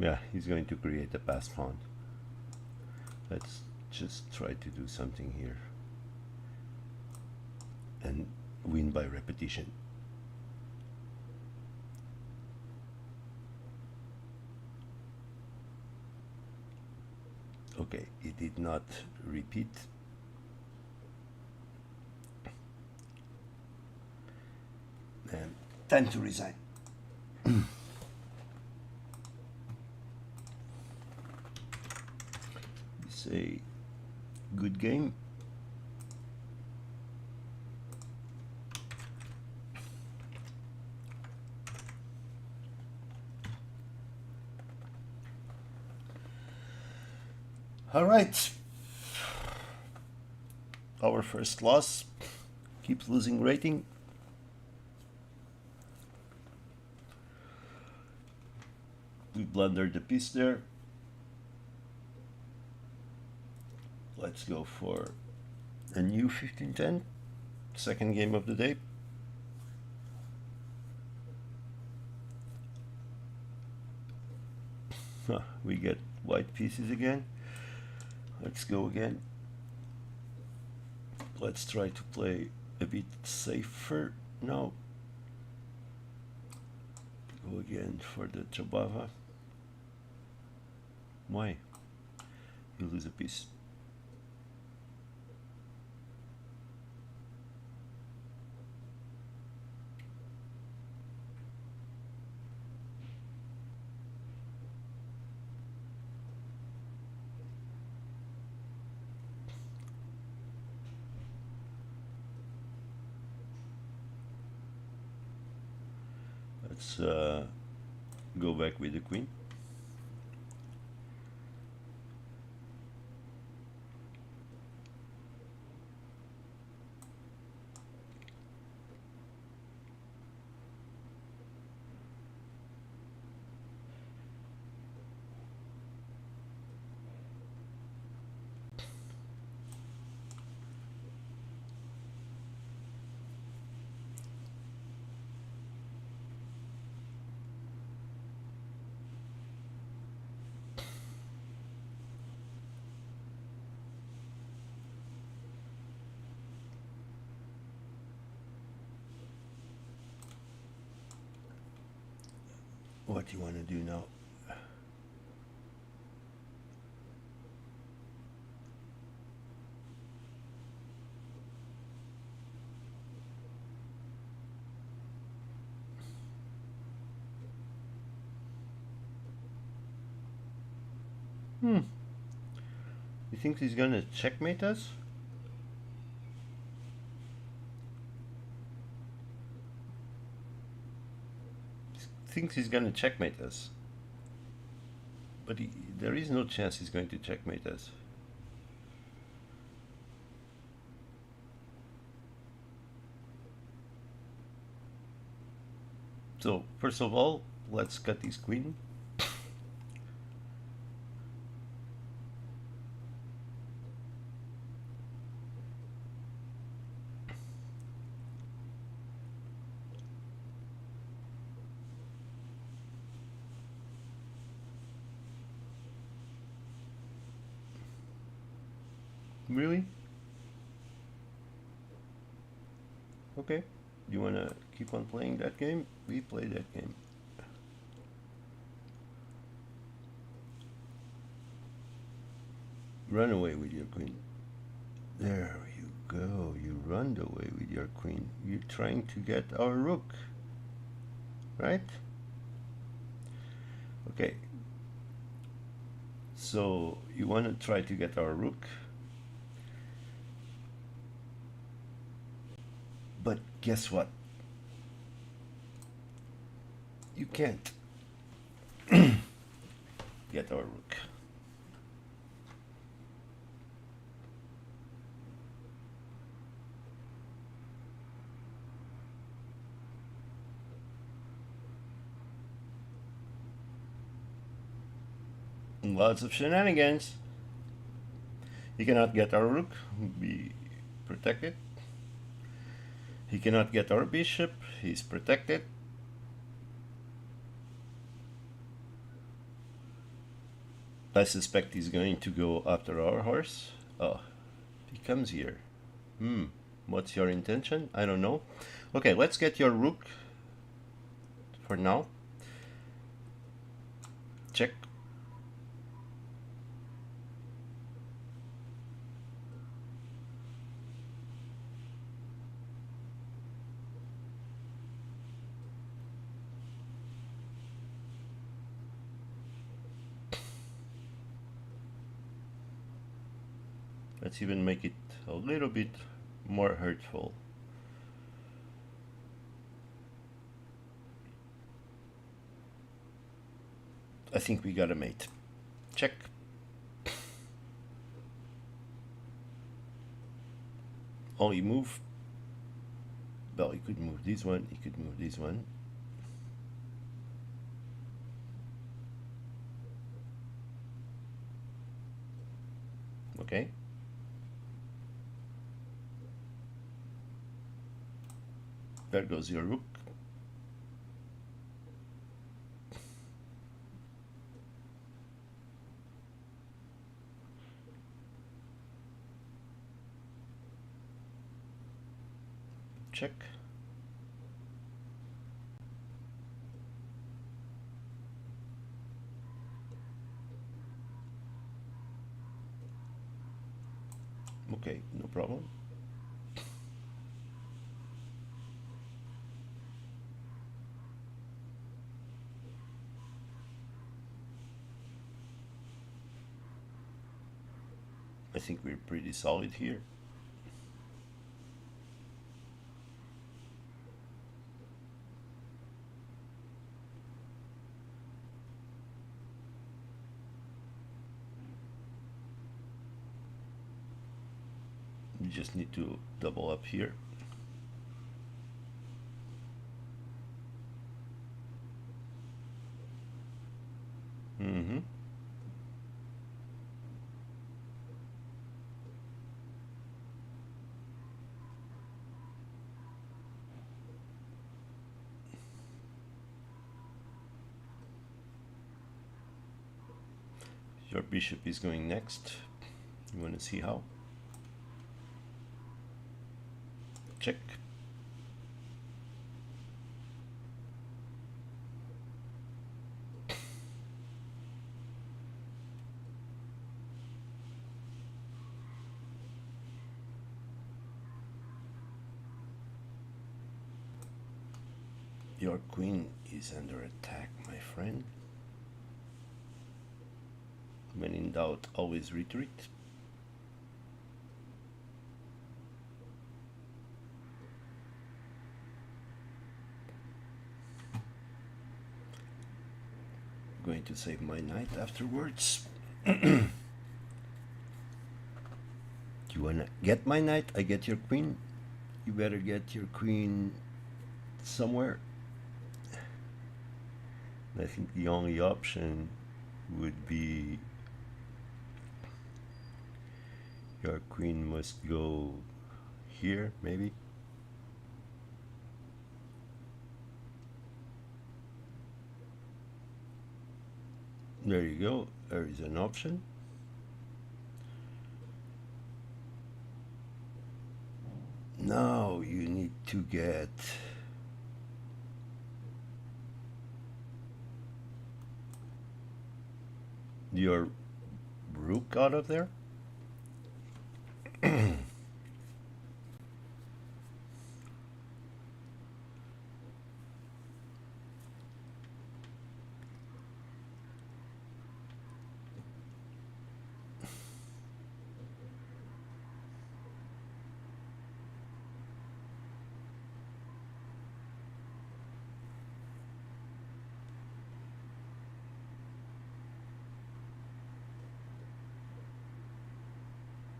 Yeah, he's going to create a pass pawn. Let's just try to do something here and win by repetition. Okay, it did not repeat. And time to resign. It's a good game. All right. Our first loss. Keeps losing rating. We blundered the piece there. Let's go for a new 1510, second game of the day. We get white pieces again. Let's go again. Let's try to play a bit safer now. Go again for the Trabava. Why? You lose a piece. Let's go back with the queen. What do you want to do now? You think he's gonna checkmate us? Thinks he's gonna checkmate us, but there is no chance he's going to checkmate us. So first of all, let's cut his queen. Really? Okay. You wanna keep on playing that game? We play that game. Run away with your queen. There you go. You run away with your queen. You're trying to get our rook, right? Okay. So you want to try to get our rook, but guess what? You can't get our rook. Lots of shenanigans. He cannot get our rook, be protected. He cannot get our bishop, he's protected. I suspect he's going to go after our horse. Oh, he comes here. What's your intention? I don't know. Okay, let's get your rook for now. Check. Let's even make it a little bit more hurtful. I think we got a mate. Check. Oh, he moved. Well, he could move this one, he could move this one. Okay. There goes your rook. Check. Okay, no problem. I think we're pretty solid here. You just need to double up here. Mm-hmm. Your bishop is going next. You want to see how? Check. Your queen is under attack, my friend. When in doubt, always retreat. Going to save my knight afterwards. You wanna get my knight? I get your queen. You better get your queen somewhere. I think the only option would be your queen must go here, maybe. There you go. There is an option. Now you need to get your rook out of there.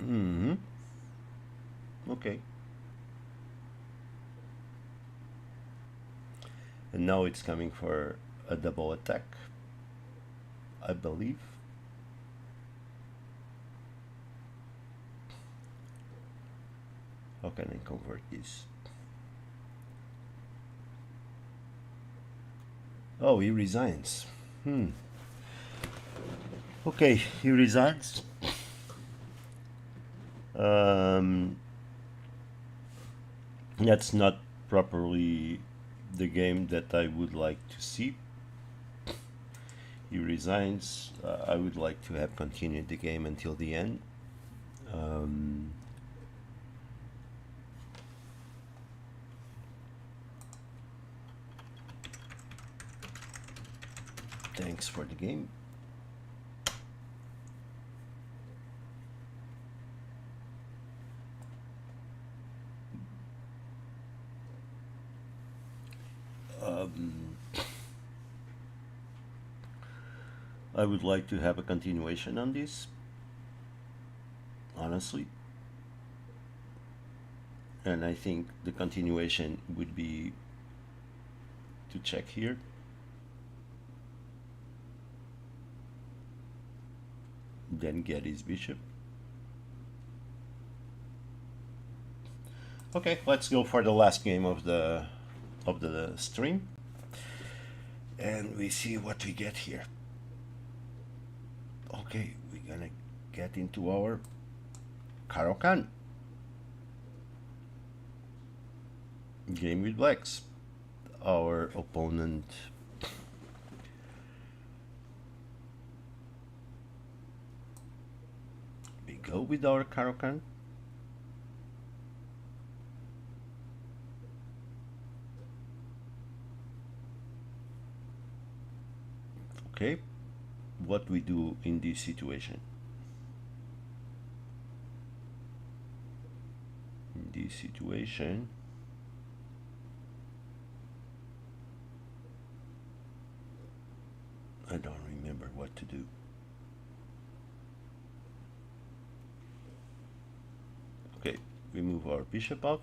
Mm-hmm. Okay. And now it's coming for a double attack, I believe. How can I convert this? Oh, he resigns. Okay, he resigns. That's not properly the game that I would like to see. He resigns. I would like to have continued the game until the end. Thanks for the game. I would like to have a continuation on this, honestly. And I think the continuation would be to check here. Then get his bishop. Okay, let's go for the last game of the of the stream, and we see what we get here. Okay, we're gonna get into our Caro-Kann game with blacks. Our opponent we go with our Caro-Kann. Okay, what we do in this situation? In this situation, I don't remember what to do. Okay, we move our bishop out.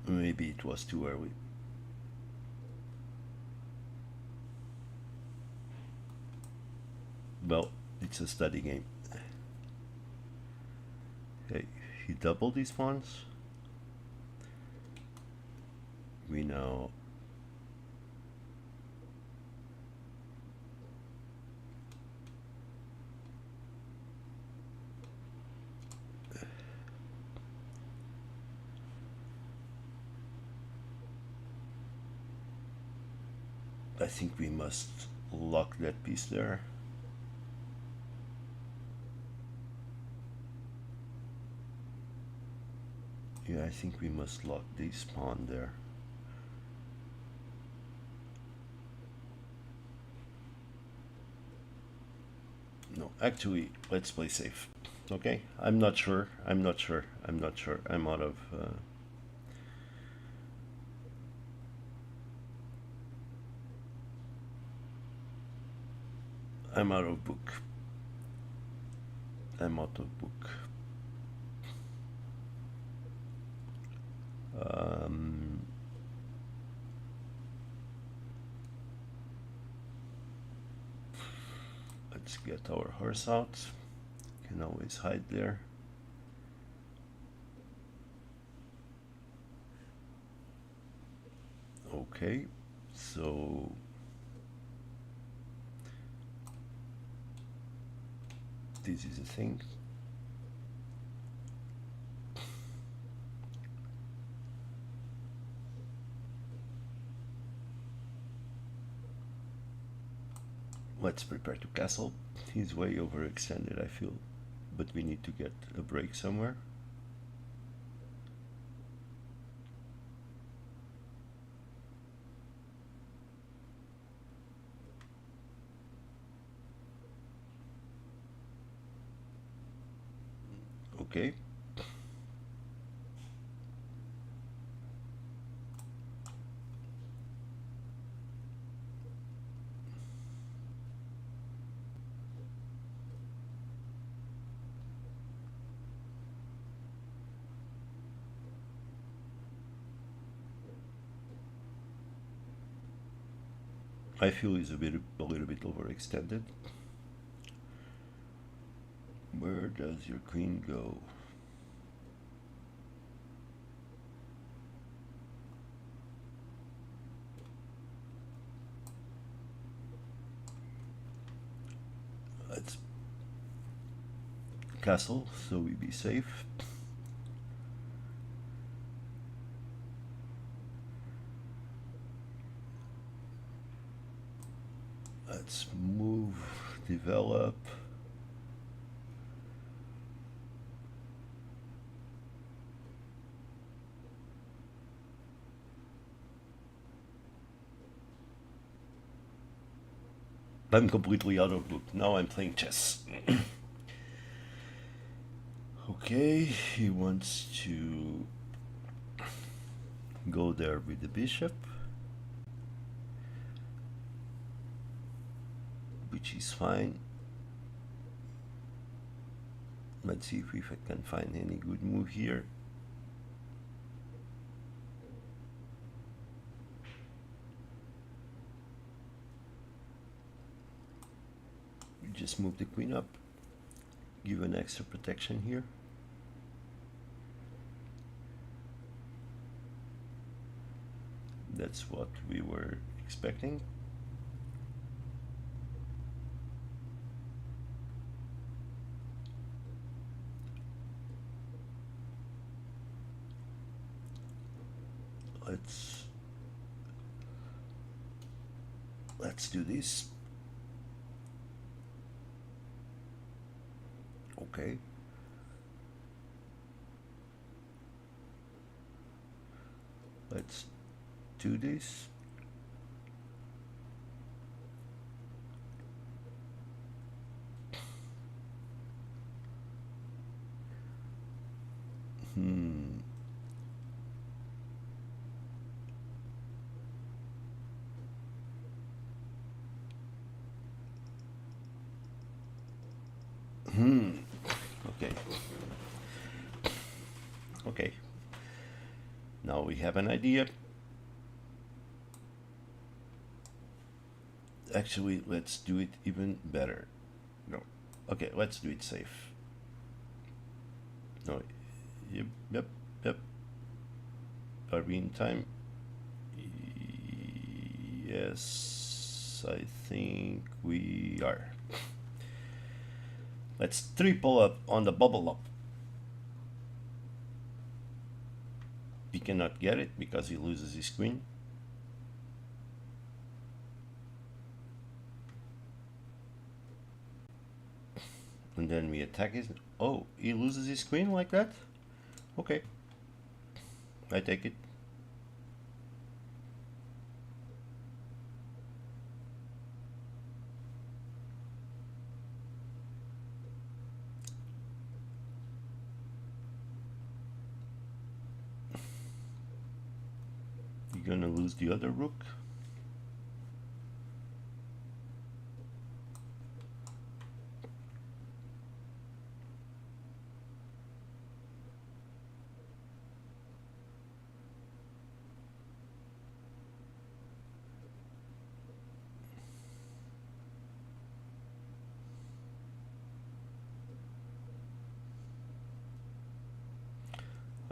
Maybe it was too early. Well, it's a study game. Okay, he doubled these pawns. We now I think we must lock that piece there. Yeah, I think we must lock this pawn there. No, actually, let's play safe. Okay, I'm not sure. I'm out of I'm out of book. I'm out of book. Let's get our horse out. Can always hide there. Okay, so this is the thing. Let's prepare to castle. He's way overextended, I feel, but we need to get a break somewhere. Okay. I feel he's a little bit overextended. Where does your queen go? Let's castle so we be safe. Let's move, develop. I'm completely out of book. Now I'm playing chess. Okay, he wants to go there with the bishop, which is fine. Let's see if I can find any good move here. just move the queen up, give an extra protection here. That's what we were expecting. Let's do this. Okay. Let's do this. Okay. Okay. Now we have an idea. Actually, let's do it even better. No. Okay, let's do it safe. No. Yep. Are we in time? Yes, I think we are. Let's triple up on the bubble up. He cannot get it because he loses his queen. And then we attack his... Oh, he loses his queen like that? Okay. I take it. You're gonna lose the other rook.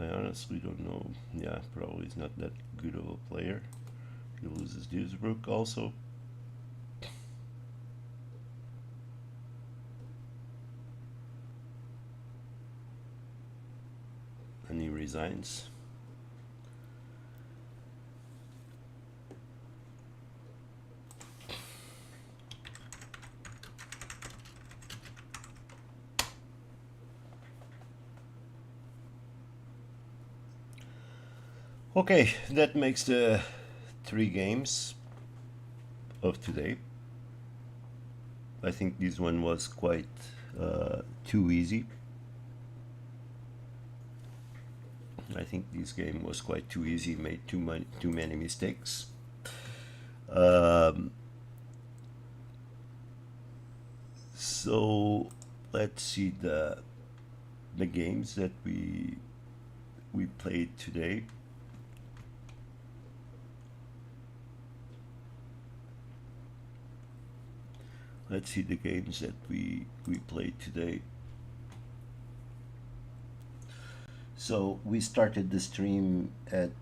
I honestly don't know. Yeah, probably he's not that good of a player. He loses this rook also. And he resigns. Okay, that makes the 3 games of today. I think this one was quite too easy. I think this game was quite too easy, made too many mistakes. So let's see the games that we played today. Let's see the games that we played today. So we started the stream at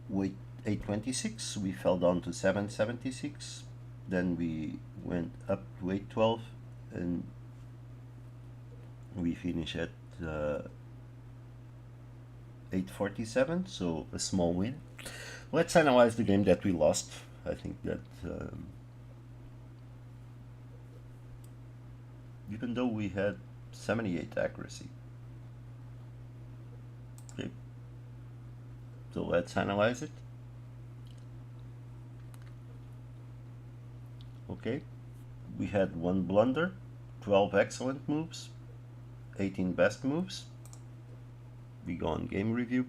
weight 826. We fell down to 776. Then we went up to 812, and we finished at 847. So a small win. Let's analyze the game that we lost. I think that. Even though we had 78 accuracy. Okay. So let's analyze it. Okay. We had 1 blunder, 12 excellent moves, 18 best moves. We go on game review.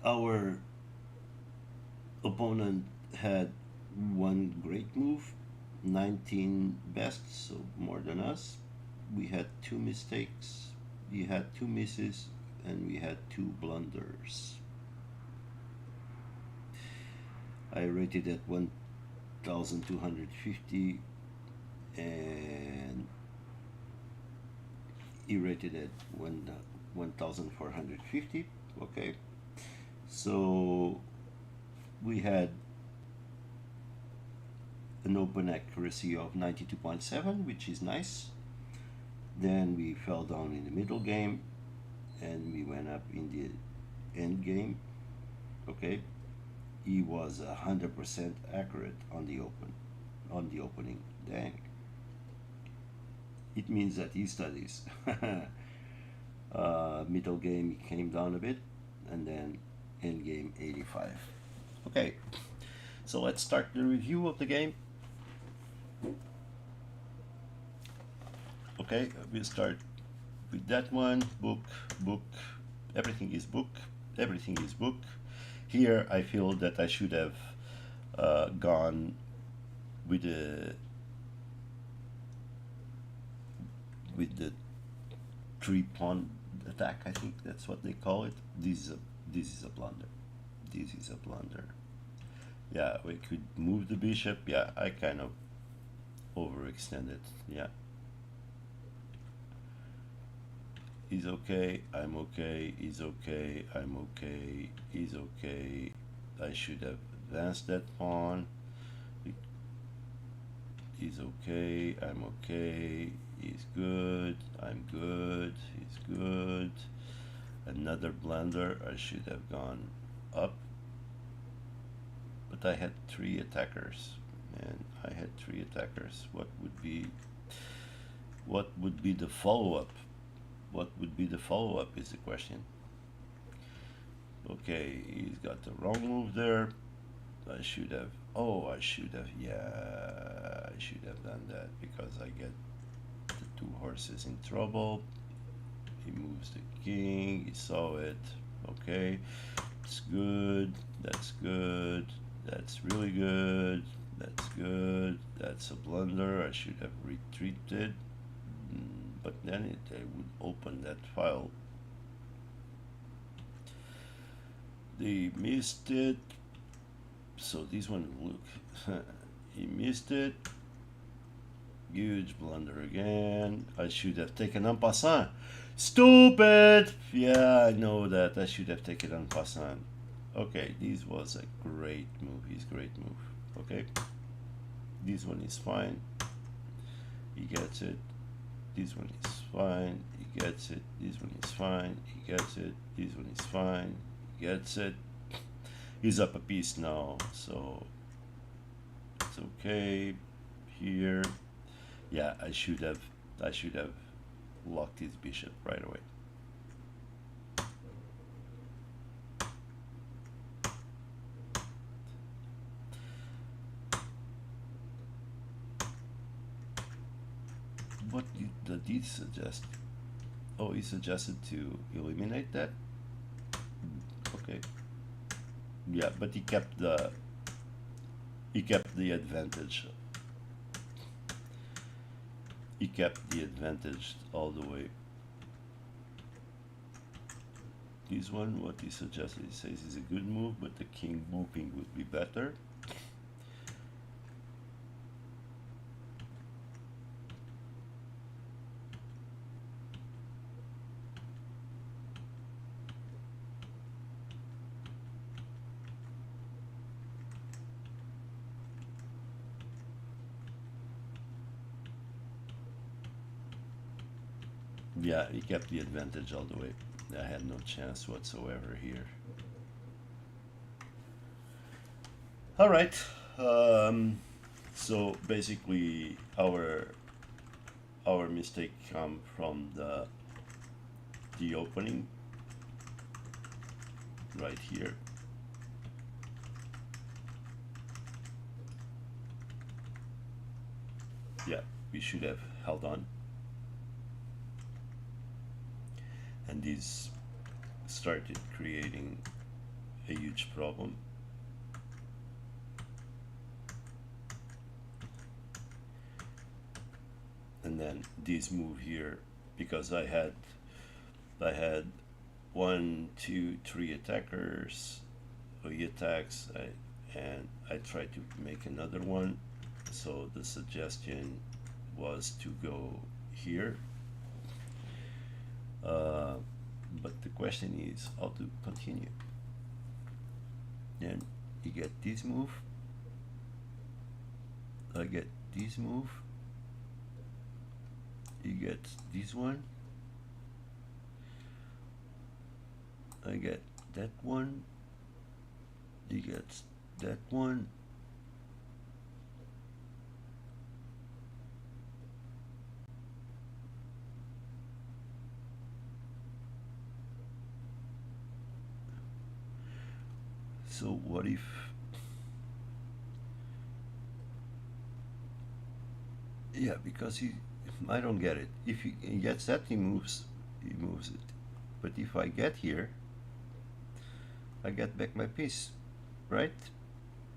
Our opponent had 1 great move, 19 best, so more than us. We had 2 mistakes, we had 2 misses, and we had 2 blunders. I rated at 1250 and he rated at 1450. Okay, so we had an open accuracy of 92.7, which is nice. Then we fell down in the middle game and we went up in the end game. Okay, he was 100% accurate on the opening. Dang, it means that he studies. Middle game he came down a bit, and then end game 85. Okay, so let's start the review of the game. Okay, we'll start with that one. Book, everything is book, everything is book. Here I feel that I should have gone with the 3-pawn attack. I think that's what they call it. This is a blunder. This is a blunder. Yeah, we could move the bishop. Yeah, I kind of overextended. Yeah. He's okay, I'm okay, he's okay, I'm okay, he's okay. I should have advanced that pawn. He's okay, I'm okay, he's good, I'm good, he's good. Another blunder, I should have gone up. But I had 3 attackers, and I had 3 attackers. What would be the follow-up? What would be the follow-up is the question. Okay, he's got the wrong move there. I should have, yeah, I should have done that because I get the 2 horses in trouble. He moves the king, he saw it. Okay, it's good, that's good, that's really good, that's good, that's a blunder. I should have retreated. But then it would open that file. They missed it. So this one, look, he missed it. Huge blunder again. I should have taken en passant. Stupid! Yeah, I know that. I should have taken en passant. Okay, this was a great move. His great move. Okay. This one is fine. He gets it. This one is fine, he gets it. This one is fine, he gets it. This one is fine, he gets it. He's up a piece now, so it's okay. Here, yeah, I should have locked his bishop right away. What did he suggest? Oh, he suggested to eliminate that. Okay. Yeah, but he kept the advantage. He kept the advantage all the way. This one, what he suggested, he says is a good move, but the king moving would be better. Yeah, he kept the advantage all the way. I had no chance whatsoever here. All right. So basically, our mistake come from the opening right here. Yeah, we should have held on. And this started creating a huge problem. And then this move here, because I had 1, 2, 3 attackers, so he attacks, and I tried to make another one. So the suggestion was to go here, but the question is how to continue. Then you get this move, I get this move, you get this one, I get that one, you get that one, so what if yeah, because I don't get it. If he gets that, he moves it. But if I get here, I get back my piece, right?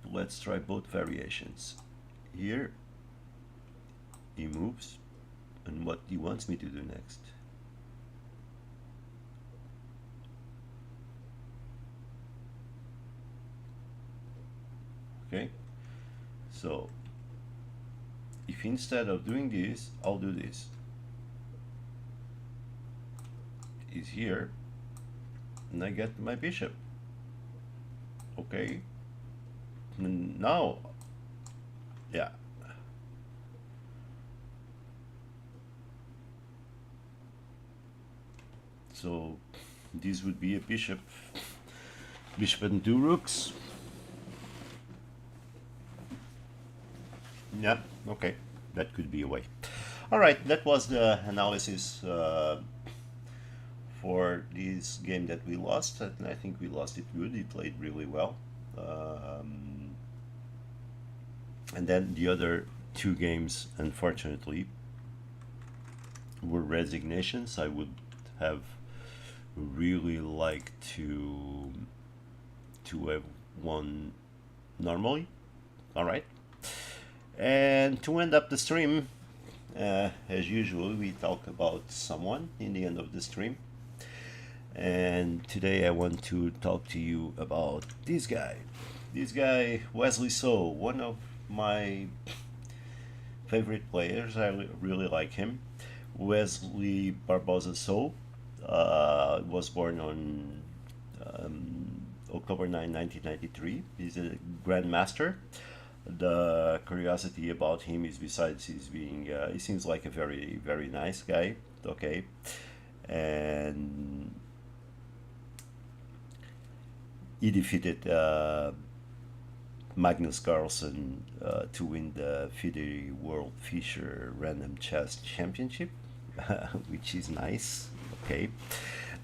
Let's try both variations. Here, he moves, and what he wants me to do next. Okay, so if instead of doing this, I'll do this. Is here, and I get my bishop. Okay, and now, yeah. So this would be a bishop, bishop and two rooks. Yeah, okay, that could be a way. All right, that was the analysis for this game that we lost, and I think we lost it good. He played really well. And then the other two games, unfortunately, were resignations. I would have really liked to have won normally. All right. And to end up the stream, as usual, we talk about someone in the end of the stream. And today I want to talk to you about this guy. This guy, Wesley So, one of my favorite players. I really like him. Wesley Barbosa So was born on October 9, 1993. He's a grandmaster. The curiosity about him is, besides his being, he seems like a very, very nice guy. Okay, and he defeated Magnus Carlsen to win the FIDE World Fischer Random Chess Championship, which is nice. Okay,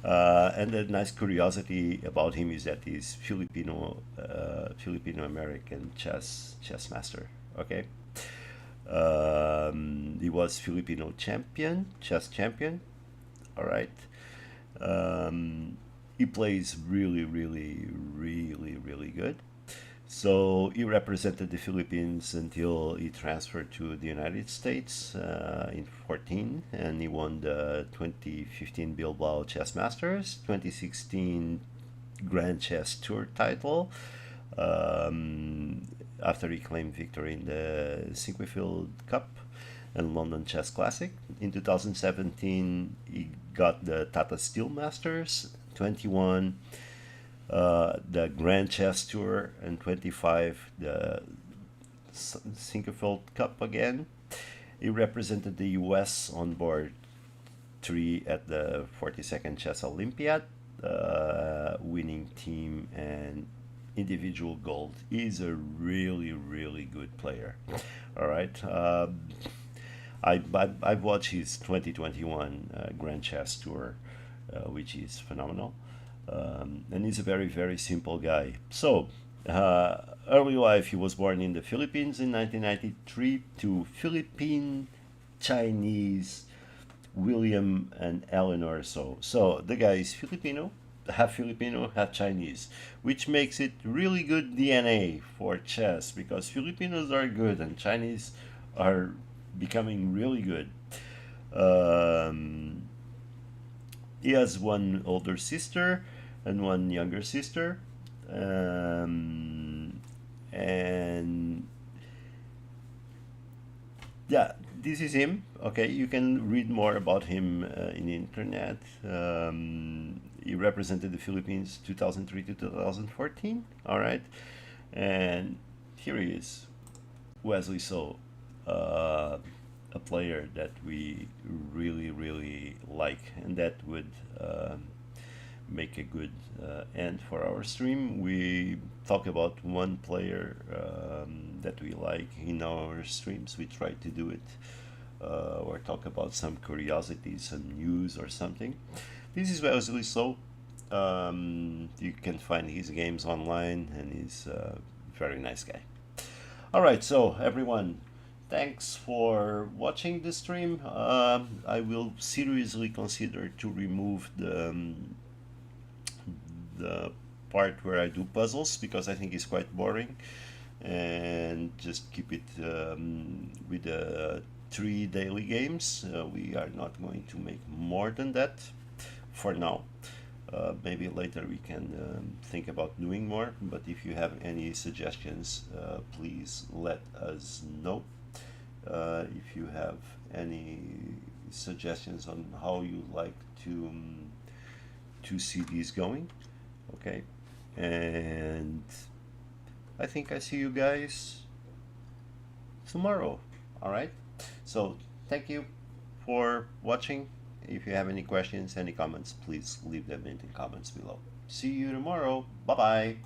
and the nice curiosity about him is that he's Filipino American chess master. Okay, he was Filipino chess champion. All right. He plays really, really, really, really good. So he represented the Philippines until he transferred to the United States in 14, and he won the 2015 Bilbao Chess Masters, 2016 Grand Chess Tour title, after he claimed victory in the Sinquefield Cup and London Chess Classic. In 2017, he got the Tata Steel Masters, 21 the Grand Chess Tour, and 25 the Sinquefield Cup again. He represented the US on board 3 at the 42nd Chess Olympiad, winning team and individual gold. He's a really, really good player. All right. I've watched his 2021 Grand Chess Tour, which is phenomenal. And he's a very, very simple guy. So, early life, he was born in the Philippines in 1993 to Philippine Chinese William and Eleanor So. So, the guy is Filipino, half Chinese, which makes it really good DNA for chess, because Filipinos are good and Chinese are becoming really good. He has one older sister and one younger sister. And yeah, this is him. Okay, you can read more about him in the internet. He represented the Philippines 2003 to 2014. All right, and here he is, Wesley So, a player that we really like, and that would make a good end for our stream. We talk about one player that we like in our streams. We try to do it, or talk about some curiosities, some news or something. This is Wesley So. You can find his games online, and he's a very nice guy. All right, so everyone, thanks for watching the stream. I will seriously consider to remove the part where I do puzzles, because I think it's quite boring, and just keep it with the 3 daily games. We are not going to make more than that for now. Maybe later we can think about doing more, but if you have any suggestions, please let us know. If you have any suggestions on how you like to see these going, okay. And I think I see you guys tomorrow. All right, so thank you for watching. If you have any questions, any comments, please leave them in the comments below. See you tomorrow. Bye bye.